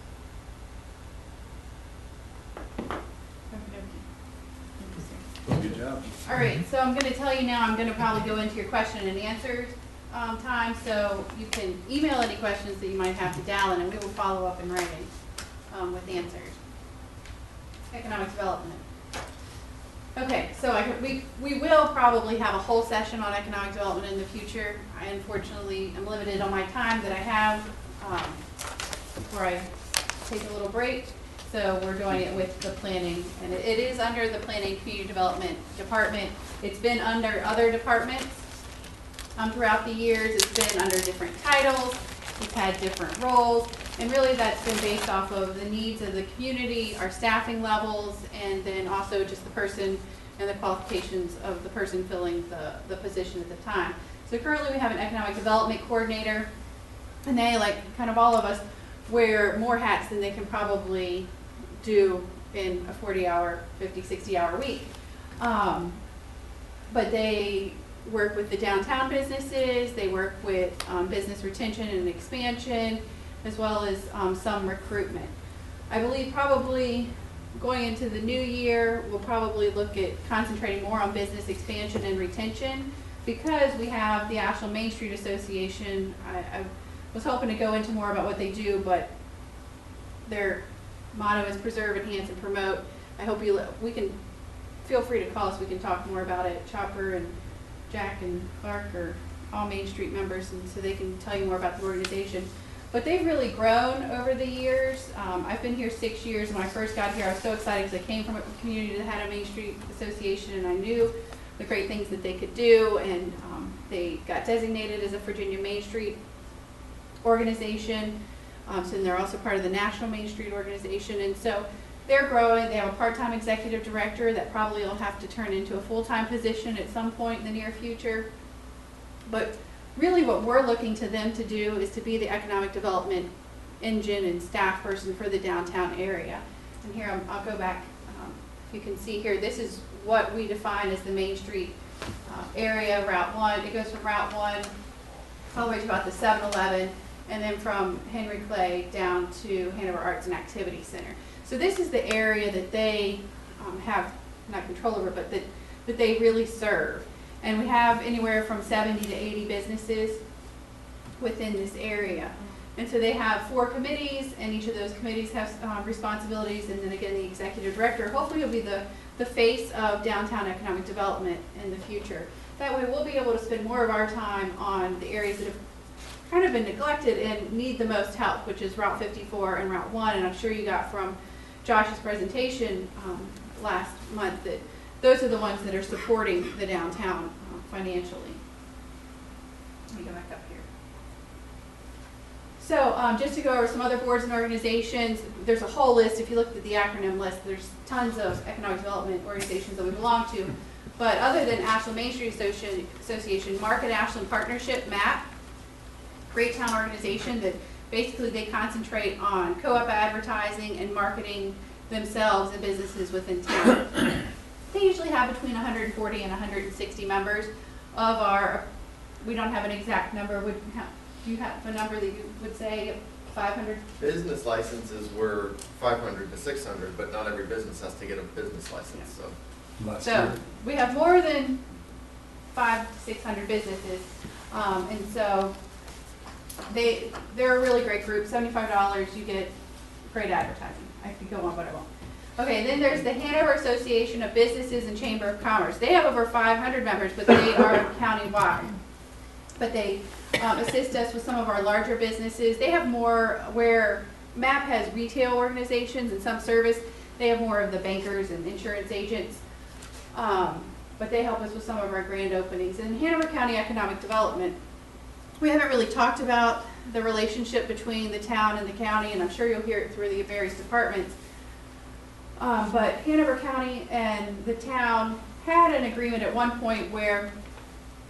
Good job. All right, so I'm going to tell you now, I'm going to probably go into your question and answers time, so you can email any questions that you might have to Dallin, and we will follow up in writing with answers. Economic development. Okay, so we will probably have a whole session on economic development in the future. I unfortunately am limited on my time that I have before I take a little break. So we're doing it with the planning, and it is under the planning community development department. It's been under other departments throughout the years. It's been under different titles. It's had different roles, and really that's been based off of the needs of the community, our staffing levels, and then also just the person and the qualifications of the person filling the position at the time. So currently we have an economic development coordinator, and they, like kind of all of us, wear more hats than they can probably do in a 40-hour, 50, 60-hour week. But they work with the downtown businesses, they work with business retention and expansion, as well as some recruitment. I believe probably going into the new year, we'll probably look at concentrating more on business expansion and retention, because we have the Ashland Main Street Association. I was hoping to go into more about what they do, but their motto is preserve, enhance, and promote. I hope we can feel free to call us. We can talk more about it. Chopper and Jack and Clark are all Main Street members, and so they can tell you more about the organization. But they've really grown over the years. I've been here 6 years. When I first got here, I was so excited because I came from a community that had a Main Street Association, and I knew the great things that they could do, and they got designated as a Virginia Main Street organization. So they're also part of the National Main Street Organization, and so they're growing. They have a part-time executive director that probably will have to turn into a full-time position at some point in the near future. But really what we're looking to them to do is to be the economic development engine and staff person for the downtown area. And here, I'll go back. If you can see here, this is what we define as the Main Street area, Route 1. It goes from Route 1 all the way to about the 7-Eleven, and then from Henry Clay down to Hanover Arts and Activity Center. So this is the area that they have not control over, but that they really serve. And we have anywhere from 70 to 80 businesses within this area. And so they have 4 committees, and each of those committees have responsibilities, and then again the executive director hopefully will be the face of downtown economic development in the future. That way we'll be able to spend more of our time on the areas that have kind of been neglected and need the most help, which is Route 54 and Route 1. And I'm sure you got from Josh's presentation last month that those are the ones that are supporting the downtown financially. Let me go back up here. So just to go over some other boards and organizations, there's a whole list. If you look at the acronym list, there's tons of economic development organizations that we belong to. But other than Ashland Main Street Association, Market Ashland Partnership, MAP, great town organization that basically they concentrate on co-op advertising and marketing themselves and businesses within town. They usually have between 140 and 160 members of our, we don't have an exact number, do you have a number that you would say 500? Business licenses were 500 to 600, but not every business has to get a business license, so. So we have more than 500 to 600 businesses, and so they're a really great group. $75, you get great advertising. I could go on, but I won't. Okay, then there's the Hanover Association of Businesses and Chamber of Commerce. They have over 500 members, but they are countywide. But they assist us with some of our larger businesses. They have more, where MAP has retail organizations and some service, they have more of the bankers and insurance agents. But they help us with some of our grand openings. In Hanover County Economic Development, we haven't really talked about the relationship between the town and the county, and I'm sure you'll hear it through the various departments. But Hanover County and the town had an agreement at one point where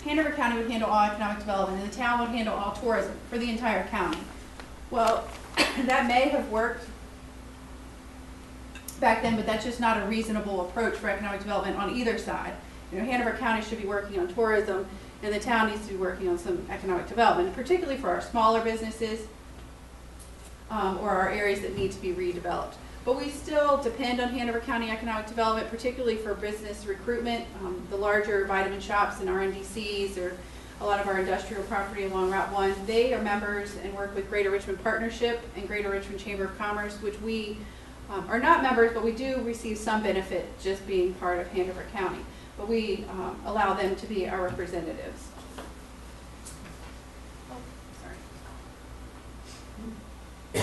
Hanover County would handle all economic development and the town would handle all tourism for the entire county. Well, that may have worked back then, but that's just not a reasonable approach for economic development on either side. You know, Hanover County should be working on tourism and the town needs to be working on some economic development, particularly for our smaller businesses or our areas that need to be redeveloped. But we still depend on Hanover County Economic Development, particularly for business recruitment. The larger vitamin shops and RMDCs, or a lot of our industrial property along Route 1, they are members and work with Greater Richmond Partnership and Greater Richmond Chamber of Commerce, which we are not members, but we do receive some benefit just being part of Hanover County. But we allow them to be our representatives.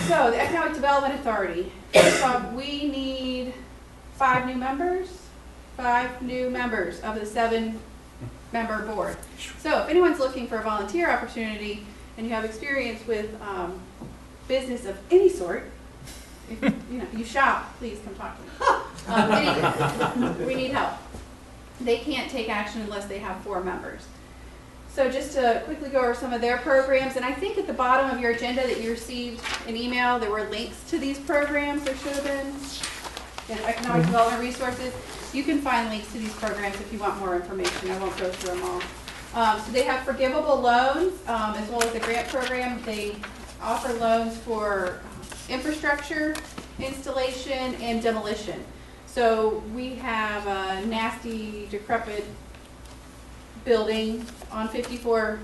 So, the Economic Development Authority. First off, we need 5 new members of the 7-member board. So, if anyone's looking for a volunteer opportunity and you have experience with business of any sort, if, you shop, please come talk to me. We need help. They can't take action unless they have 4 members. So just to quickly go over some of their programs, and I think at the bottom of your agenda that you received an email, there were links to these programs. There should have been in economic development resources. You can find links to these programs if you want more information. I won't go through them all. So they have forgivable loans as well as the grant program. They offer loans for infrastructure, installation, and demolition. So we have a nasty, decrepit building on 54,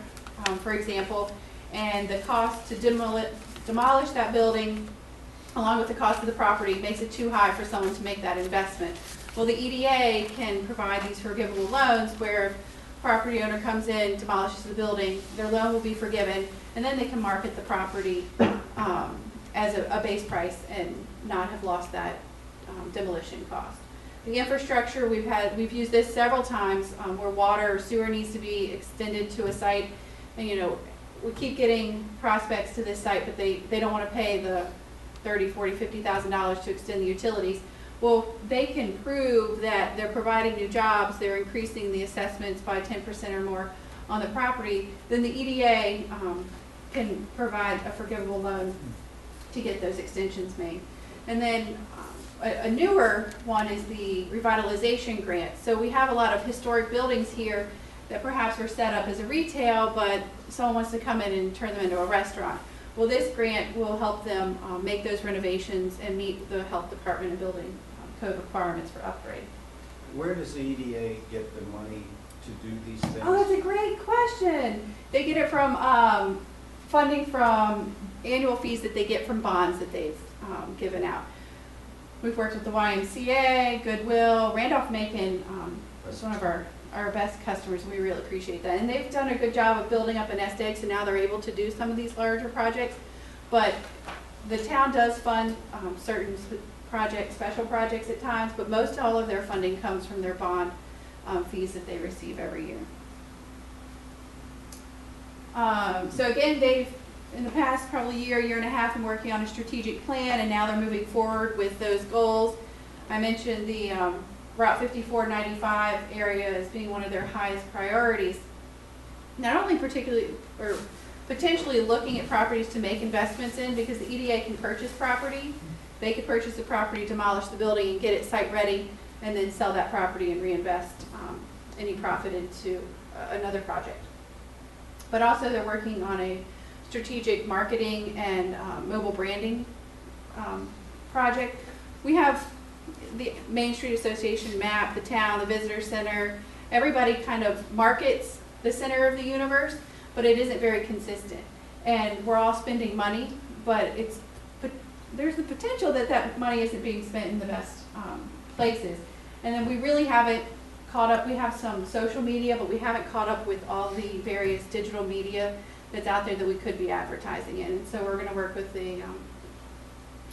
for example, and the cost to demolish that building, along with the cost of the property, makes it too high for someone to make that investment. Well, the EDA can provide these forgivable loans where property owner comes in, demolishes the building, their loan will be forgiven, and then they can market the property as a base price and not have lost that demolition cost. The infrastructure, we've used this several times where water or sewer needs to be extended to a site, and we keep getting prospects to this site, but they don't want to pay the $30,000, $40,000, $50,000 to extend the utilities. Well, they can prove that they're providing new jobs, they're increasing the assessments by 10% or more on the property, then the EDA can provide a forgivable loan to get those extensions made. And then a newer one is the revitalization grant. So we have a lot of historic buildings here that perhaps were set up as a retail, but someone wants to come in and turn them into a restaurant. Well, this grant will help them make those renovations and meet the health department and building code requirements for upgrade. Where does the EDA get the money to do these things? Oh, that's a great question. They get it from funding from annual fees that they get from bonds that they've given out. We've worked with the YMCA, Goodwill, Randolph-Macon is one of our best customers. We really appreciate that. And they've done a good job of building up a nest egg, so now they're able to do some of these larger projects. But the town does fund certain projects, special projects at times, but most all of their funding comes from their bond fees that they receive every year. So again, they've, in the past probably year and a half, been working on a strategic plan, and now they're moving forward with those goals. I mentioned the Route 5495 area as being one of their highest priorities. Not only particularly, or potentially looking at properties to make investments in, because the EDA can purchase property. They could purchase the property, demolish the building, and get it site ready and then sell that property and reinvest any profit into another project. But also they're working on a strategic marketing and mobile branding project. We have the Main Street Association map, the town, the visitor center. Everybody kind of markets the center of the universe, but it isn't very consistent. And we're all spending money, but there's the potential that that money isn't being spent in the best places. And then we really haven't caught up. We have some social media, but we haven't caught up with all the various digital media that's out there that we could be advertising in. And so we're going to work with the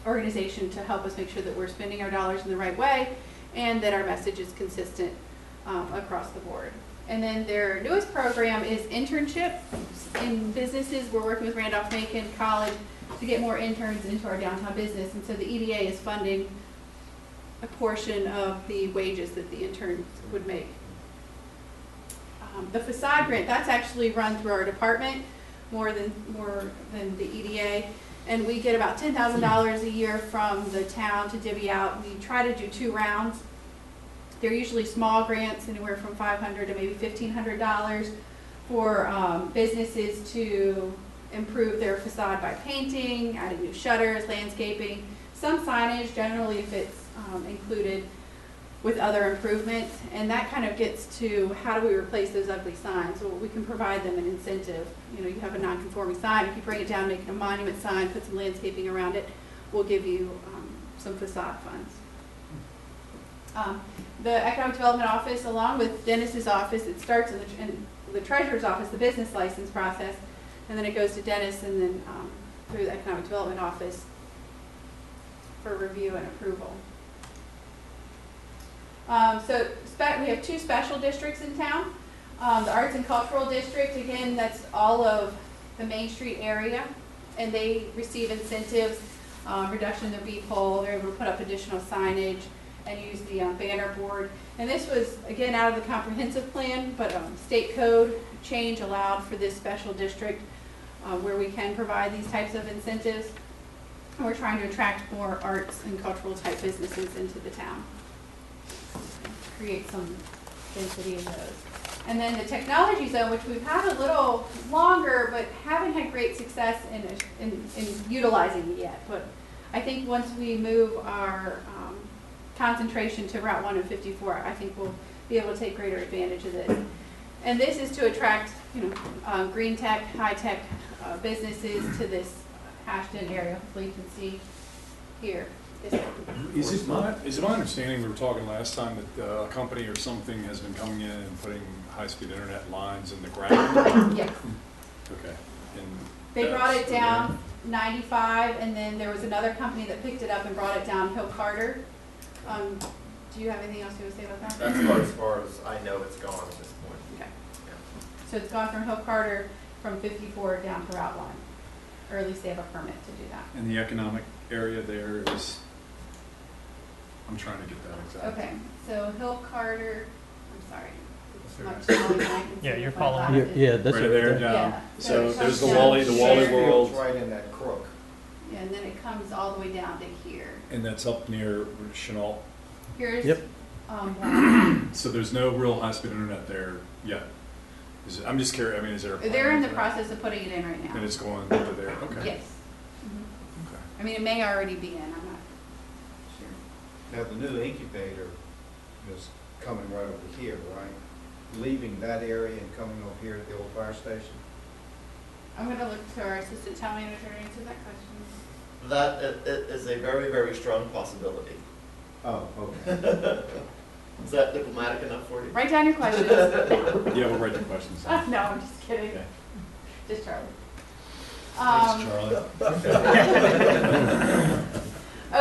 organization to help us make sure that we're spending our dollars in the right way and that our message is consistent across the board. And then their newest program is internship in businesses. We're working with Randolph-Macon College to get more interns into our downtown business. And so the EDA is funding a portion of the wages that the interns would make. The facade grant, that's actually run through our department more than the EDA. And we get about $10,000 a year from the town to divvy out. We try to do 2 rounds. They're usually small grants, anywhere from $500 to maybe $1,500 for businesses to improve their facade by painting, adding new shutters, landscaping, some signage, generally if it's included with other improvements. And that kind of gets to how do we replace those ugly signs? Well, we can provide them an incentive. You know, you have a non-conforming sign. If you bring it down, make it a monument sign, put some landscaping around it, we'll give you some facade funds. The Economic Development Office, along with Dennis's office, it starts in the Treasurer's office, the business license process, and then it goes to Dennis and then through the Economic Development Office for review and approval. So we have 2 special districts in town. The Arts and Cultural District, again, that's all of the Main Street area, and they receive incentives, reduction in their bee pole, they're able to put up additional signage and use the banner board. And this was, again, out of the comprehensive plan, but state code change allowed for this special district where we can provide these types of incentives. And we're trying to attract more arts and cultural type businesses into the town. Create some density in those. And then the technology zone, which we've had a little longer, but haven't had great success in utilizing it yet. But I think once we move our concentration to Route 1 and 54, I think we'll be able to take greater advantage of this. And this is to attract, green tech, high tech businesses to this Ashland area. Hopefully you can see here. Is it my understanding, we were talking last time, that a company or something has been coming in and putting high-speed internet lines in the ground? Yes. Okay. And they brought it down 95, and then there was another company that picked it up and brought it down Hill Carter. Do you have anything else you want to say about that? That's about as far as I know it's gone at this point. Okay. Yeah. So it's gone from Hill Carter from 54 down to Route 1, or at least they have a permit to do that. And the economic area there is, I'm trying to get that exactly. Okay, so Hill Carter, I'm sorry. It's much smaller than I can see Yeah, with you're my following. glasses. Yeah, that's Right there, down. Yeah. So it there's comes the down Wally here. World, Right in that crook. Yeah, and then it comes all the way down to here. and that's up near Chenault. Here's, Yep. Black. So there's no real high-speed internet there yet. I'm just curious, I mean, is there a plan They're in the for that? process of putting it in right now. And it's going over there, okay. Yes. Mhm. Okay. I mean, it may already be in, I'm not sure. Now, the new incubator is coming right over here, right? Leaving that area and coming over here at the old fire station? I'm gonna look to our assistant town manager to answer that question. That is a very, very strong possibility. Oh, okay. Is that diplomatic enough for you? Write down your questions. Yeah, we'll write the questions down. No, I'm just kidding. Okay. Just Charlie. Thanks, Charlie.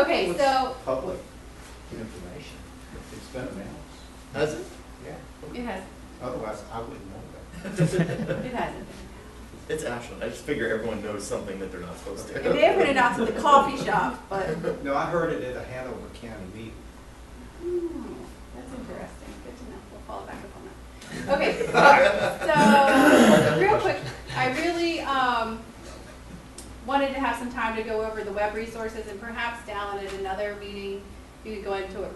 Okay, so Public information. It's been announced. Has it? Yeah. it has, Otherwise, I wouldn't know that. it hasn't. It's Ashland. I just figure everyone knows something that they're not supposed to. It may have been announced at the coffee shop, but. No, I heard it at a Hanover County meeting. That's interesting. Good to know. We'll follow back up on that. Okay, so real quick, I really wanted to have some time to go over the web resources, and perhaps Dallin at another meeting you can go into it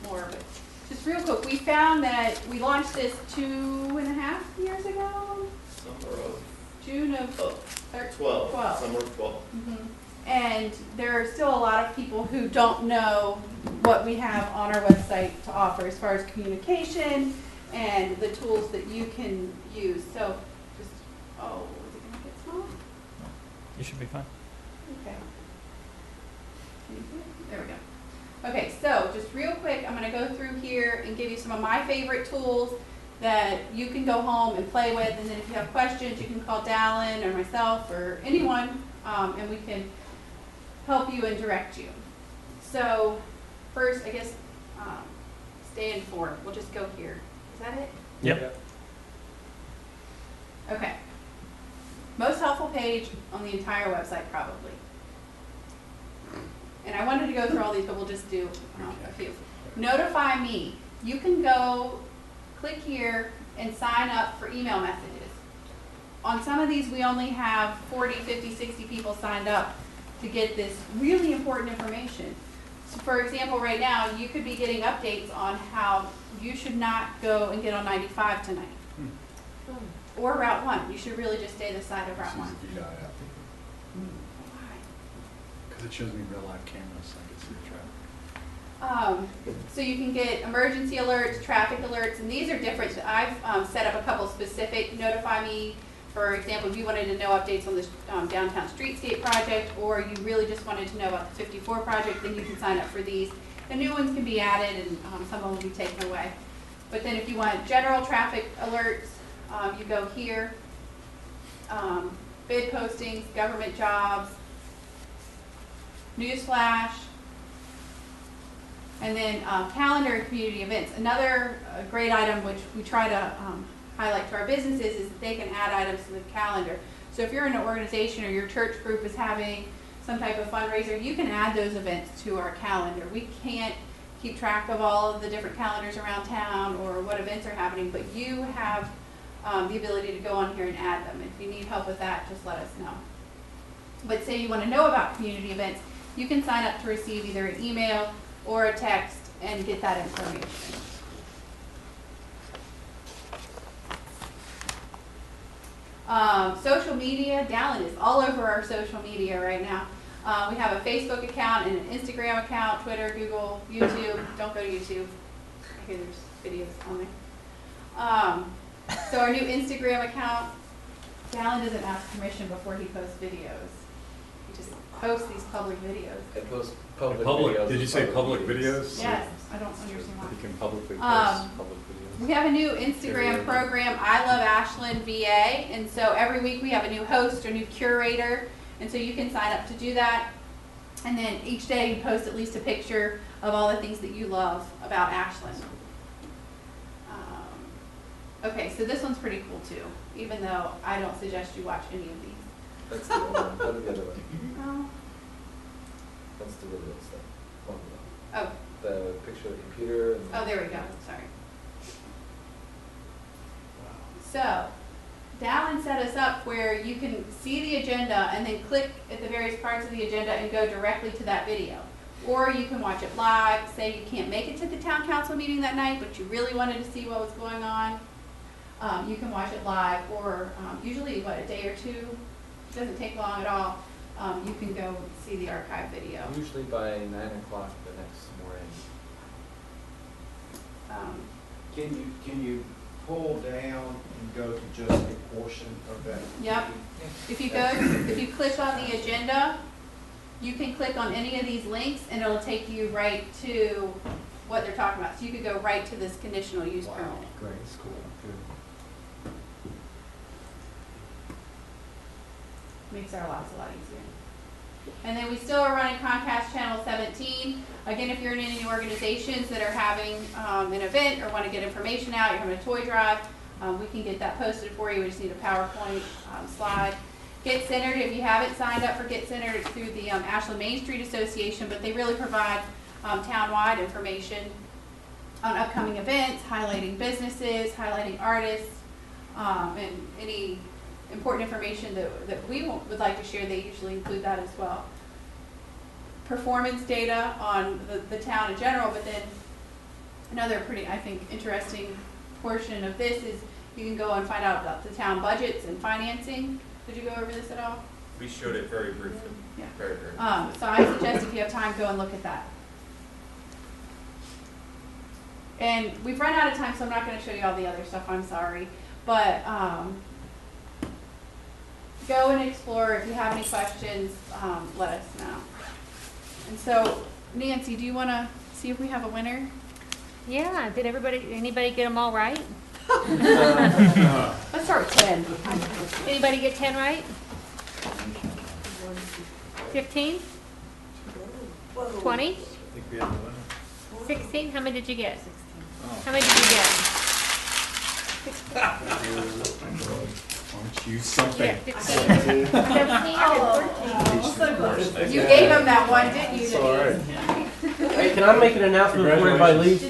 more, but just real quick, we found that we launched this 2.5 years ago, Summer of June of 12, summer of 12. And there are still a lot of people who don't know what we have on our website to offer as far as communication and the tools that you can use. So just, oh, is it gonna get small? You should be fine. Okay. Can you see it? There we go. Okay, so just real quick, I'm gonna go through here and give you some of my favorite tools that you can go home and play with, and then if you have questions, you can call Dallin or myself or anyone, and we can help you and direct you. So first, I guess, stay informed. We'll just go here. Is that it? Yep. Okay. Most helpful page on the entire website, probably. And I wanted to go through all these, but we'll just do a few. Notify me. You can go click here and sign up for email messages. On some of these, we only have 40, 50, 60 people signed up to get this really important information. So for example, right now, you could be getting updates on how you should not go and get on 95 tonight. Or Route 1. You should really just stay this side of Route 1. Because it shows me real live cameras, so I can see the traffic. So you can get emergency alerts, traffic alerts, and these are different. I've set up a couple specific notify me. For example, if you wanted to know updates on this downtown streetscape project, or you really just wanted to know about the 54 project, then you can sign up for these. The new ones can be added, and some of them will be taken away. But then if you want general traffic alerts, you go here. Bid postings, government jobs, newsflash, and then calendar and community events. Another great item which we try to highlight to our businesses is that they can add items to the calendar. So if you're in an organization or your church group is having some type of fundraiser, you can add those events to our calendar. We can't keep track of all of the different calendars around town or what events are happening, but you have the ability to go on here and add them. If you need help with that, just let us know. But say you want to know about community events, you can sign up to receive either an email or a text and get that information. Social media, Dallin is all over our social media right now. We have a Facebook account and an Instagram account, Twitter, Google, YouTube. Don't go to YouTube. I hear there's videos on there. So our new Instagram account, Dallin doesn't ask permission before he posts videos. He just posts these public videos. It posts public Public, videos. did you say public videos? Yes, I don't understand why. You can publicly post public videos. We have a new Instagram program, I Love Ashland VA, and so every week we have a new host or new curator, and so you can sign up to do that. And then each day you post at least a picture of all the things that you love about Ashland. Okay, so this one's pretty cool too, even though I don't suggest you watch any of these. That's the one. What is the other one? Oh. That's the video stuff. One Oh. The picture of the computer. And Oh, there we go. Sorry. So, Dallin set us up where you can see the agenda and then click at the various parts of the agenda and go directly to that video. Or you can watch it live. Say you can't make it to the town council meeting that night, but you really wanted to see what was going on. You can watch it live, or usually, what, a day or two? It doesn't take long at all. You can go see the archive video. usually by 9 o'clock the next morning. Can you pull down and go to just a portion of that? Yep. If you click on the agenda, you can click on any of these links and it'll take you right to what they're talking about. So you could go right to this conditional use permit. Great, it's cool. Good. Makes our lives a lot easier. And then we still are running Comcast Channel 17. Again, if you're in any organizations that are having an event or want to get information out, you're having a toy drive, we can get that posted for you. We just need a PowerPoint slide. Get Centered, if you haven't signed up for Get Centered, it's through the Ashland Main Street Association, but they really provide town-wide information on upcoming events, highlighting businesses, highlighting artists, and any important information that we would like to share. They usually include that as well. performance data on the town in general, but then another pretty, I think, interesting portion of this is you can go and find out about the town budgets and financing. Did you go over this at all? We showed it very briefly. Yeah. Very, very. So I suggest if you have time, go and look at that. And we've run out of time, so I'm not going to show you all the other stuff, I'm sorry. But go and explore. If you have any questions, let us know. And so, Nancy, do you want to see if we have a winner? Yeah, did anybody get them all right? Let's start with 10. Anybody get 10 right? 15? 20? 16? How many did you get? How many did you get? Choose something. Yeah, 15? 17? You gave him that one, didn't you? Sorry. Hey, can I make an announcement before everybody leaves?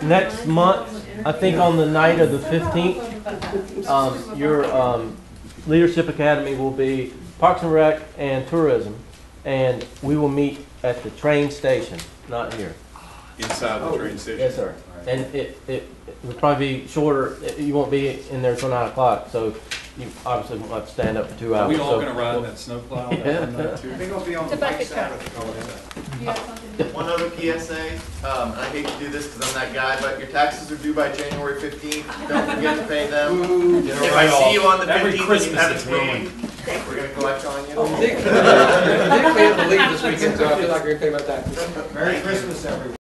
Next month, I think on the night of the 15th, your Leadership Academy will be Parks and Rec and Tourism, and we will meet at the train station, not here. Inside the train station? Yes, sir. And it will probably be shorter. You won't be in there till 9 o'clock, so you obviously won't have to stand up for 2 hours. Are we all so- gonna ride in that snowplow? Yeah. I think it'll be on The the bucket bike truck. Saturday. You have something? One other PSA, and I hate to do this because I'm that guy, but your taxes are due by January 15th. Don't forget to pay them. If I see you on the 15th and you haven't paid, we're gonna collect on you. Dick, we have to leave this weekend, so I feel like we're gonna pay my taxes. Merry Christmas, everyone.